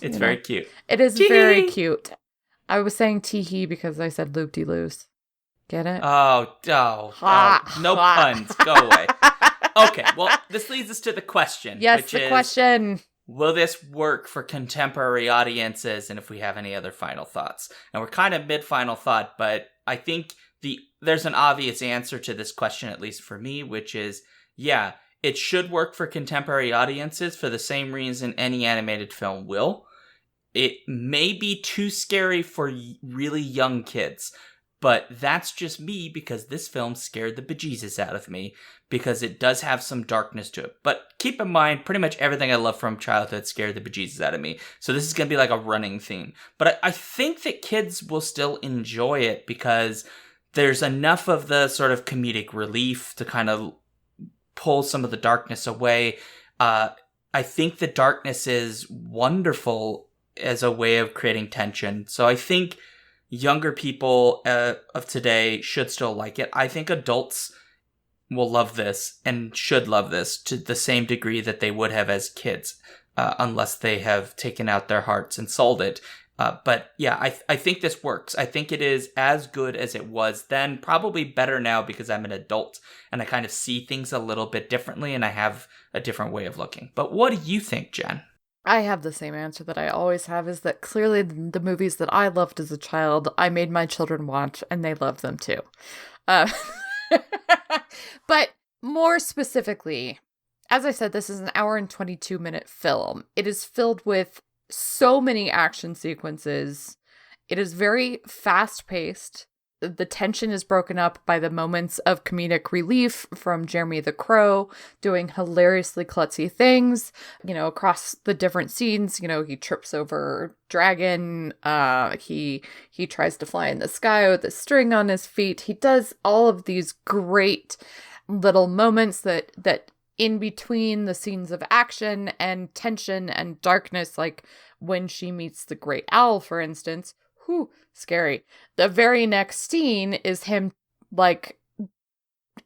It's very cute. It is Tee-hee. very cute. I was saying tee-hee because I said loop-de-loos. Get it? Oh, no puns. Go away. Okay, well, this leads us to the question. Yes, which the is, question. Will this work for contemporary audiences? And if we have any other final thoughts. And we're kind of mid-final thought, but I think there's an obvious answer to this question, at least for me, which is, yeah, it should work for contemporary audiences for the same reason any animated film will. It may be too scary for really young kids. But that's just me because this film scared the bejesus out of me because it does have some darkness to it. But keep in mind, pretty much everything I love from childhood scared the bejesus out of me. So this is going to be like a running theme. But I think that kids will still enjoy it because there's enough of the sort of comedic relief to kind of pull some of the darkness away. I think the darkness is wonderful as a way of creating tension. So I think younger people of today should still like it. I think adults will love this and should love this to the same degree that they would have as kids, unless they have taken out their hearts and sold it. But yeah, I think this works. I think it is as good as it was then, probably better now because I'm an adult and I kind of see things a little bit differently and I have a different way of looking. But what do you think, Jen? I have the same answer that I always have, is that clearly the movies that I loved as a child, I made my children watch, and they love them too. But more specifically, as I said, this is an hour and 22-minute film. It is filled with so many action sequences. It is very fast-paced. The tension is broken up by the moments of comedic relief from Jeremy the Crow doing hilariously klutzy things, across the different scenes. He trips over dragon. He tries to fly in the sky with a string on his feet. He does all of these great little moments that in between the scenes of action and tension and darkness, like when she meets the great owl, for instance. Whew, scary. The very next scene is him,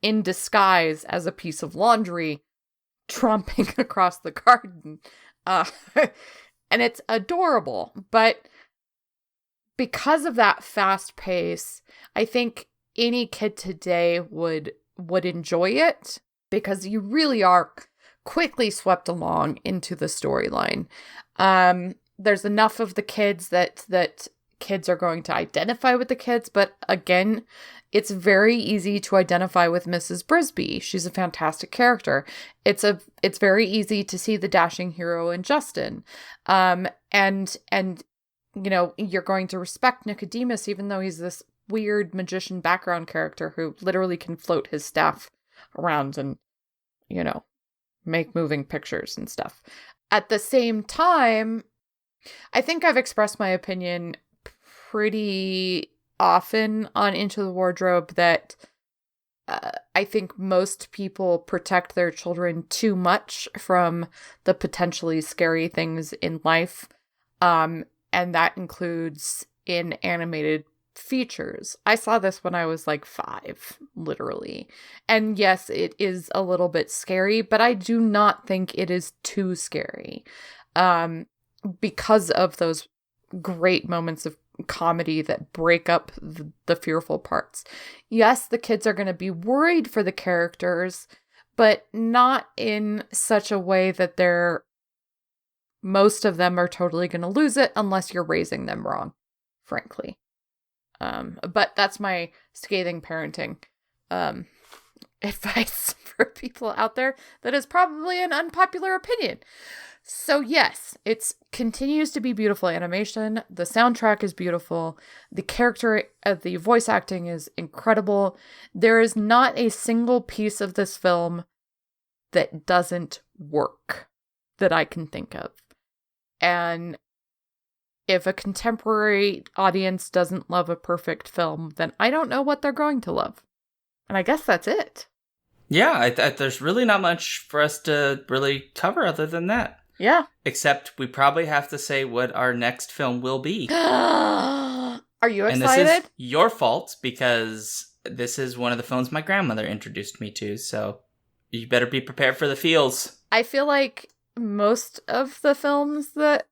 in disguise as a piece of laundry, tromping across the garden. And it's adorable. But because of that fast pace, I think any kid today would enjoy it, because you really are quickly swept along into the storyline. There's enough of the kids that kids are going to identify with the kids, but again, it's very easy to identify with Mrs. Brisby. She's a fantastic character. It's very easy to see the dashing hero in Justin. And you're going to respect Nicodemus, even though he's this weird magician background character who literally can float his staff around and, make moving pictures and stuff. At the same time, I think I've expressed my opinion pretty often on Into the Wardrobe that I think most people protect their children too much from the potentially scary things in life. And that includes in animated features. I saw this when I was 5, literally. And yes, it is a little bit scary, but I do not think it is too scary. Because of those great moments of comedy that break up the fearful parts. Yes, the kids are going to be worried for the characters, but not in such a way that most of them are totally going to lose it unless you're raising them wrong, frankly. But that's my scathing parenting advice for people out there. That is probably an unpopular opinion. So yes, it continues to be beautiful animation. The soundtrack is beautiful. The voice acting is incredible. There is not a single piece of this film that doesn't work that I can think of. And if a contemporary audience doesn't love a perfect film, then I don't know what they're going to love. And I guess that's it. Yeah, there's really not much for us to really cover other than that. Yeah. Except we probably have to say what our next film will be. Are you excited? And this is your fault because this is one of the films my grandmother introduced me to, so you better be prepared for the feels. I feel like most of the films that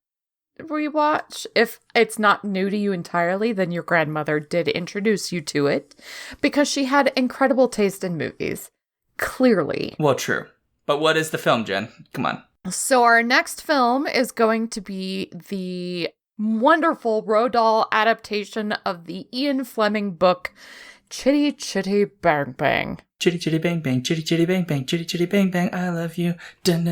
we watch, if it's not new to you entirely, then your grandmother did introduce you to it because she had incredible taste in movies. Clearly. Well, true. But what is the film, Jen? Come on. So our next film is going to be the wonderful Roald Dahl adaptation of the Ian Fleming book, Chitty Chitty Bang Bang. Chitty chitty bang bang, chitty chitty bang bang, chitty chitty bang bang, I love you. Toot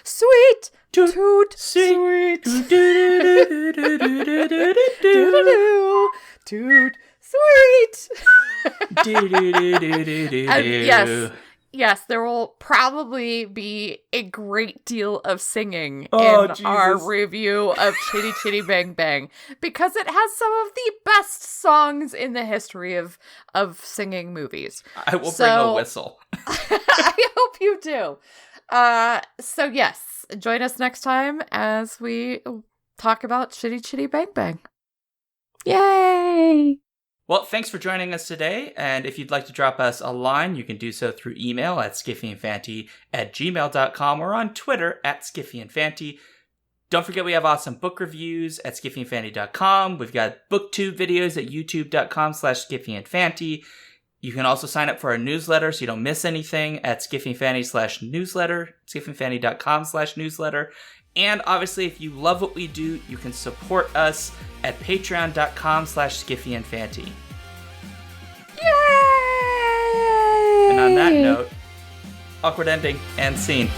sweet, toot sweet, toot sweet. And yes, there will probably be a great deal of singing in our review of Chitty Chitty Bang Bang, because it has some of the best songs in the history of singing movies. I will bring a whistle. I hope you do. So yes, join us next time as we talk about Chitty Chitty Bang Bang. Yay! Well, thanks for joining us today, and if you'd like to drop us a line, you can do so through email at skiffyandfanty@gmail.com or on Twitter at skiffyandfanty. Don't forget we have awesome book reviews at skiffyandfanty.com. We've got booktube videos at youtube.com/skiffyandfanty. You can also sign up for our newsletter so you don't miss anything at skiffyandfanty/newsletter, skiffyandfanty.com/newsletter. And obviously, if you love what we do, you can support us at patreon.com/skiffyandfanty. Yay! And on that note, awkward ending and scene.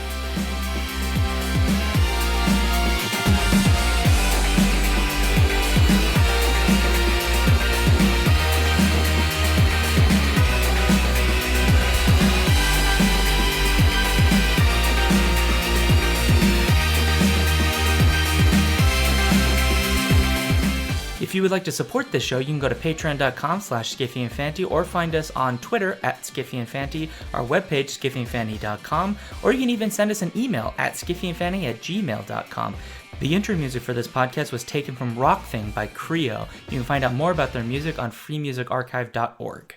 If you would like to support this show, you can go to patreon.com/skiffyandfanty or find us on Twitter at skiffyandfanty, our webpage skiffyandfanty.com, or you can even send us an email at skiffyandfanty@gmail.com. The intro music for this podcast was taken from Rock Thing by Creo. You can find out more about their music on freemusicarchive.org.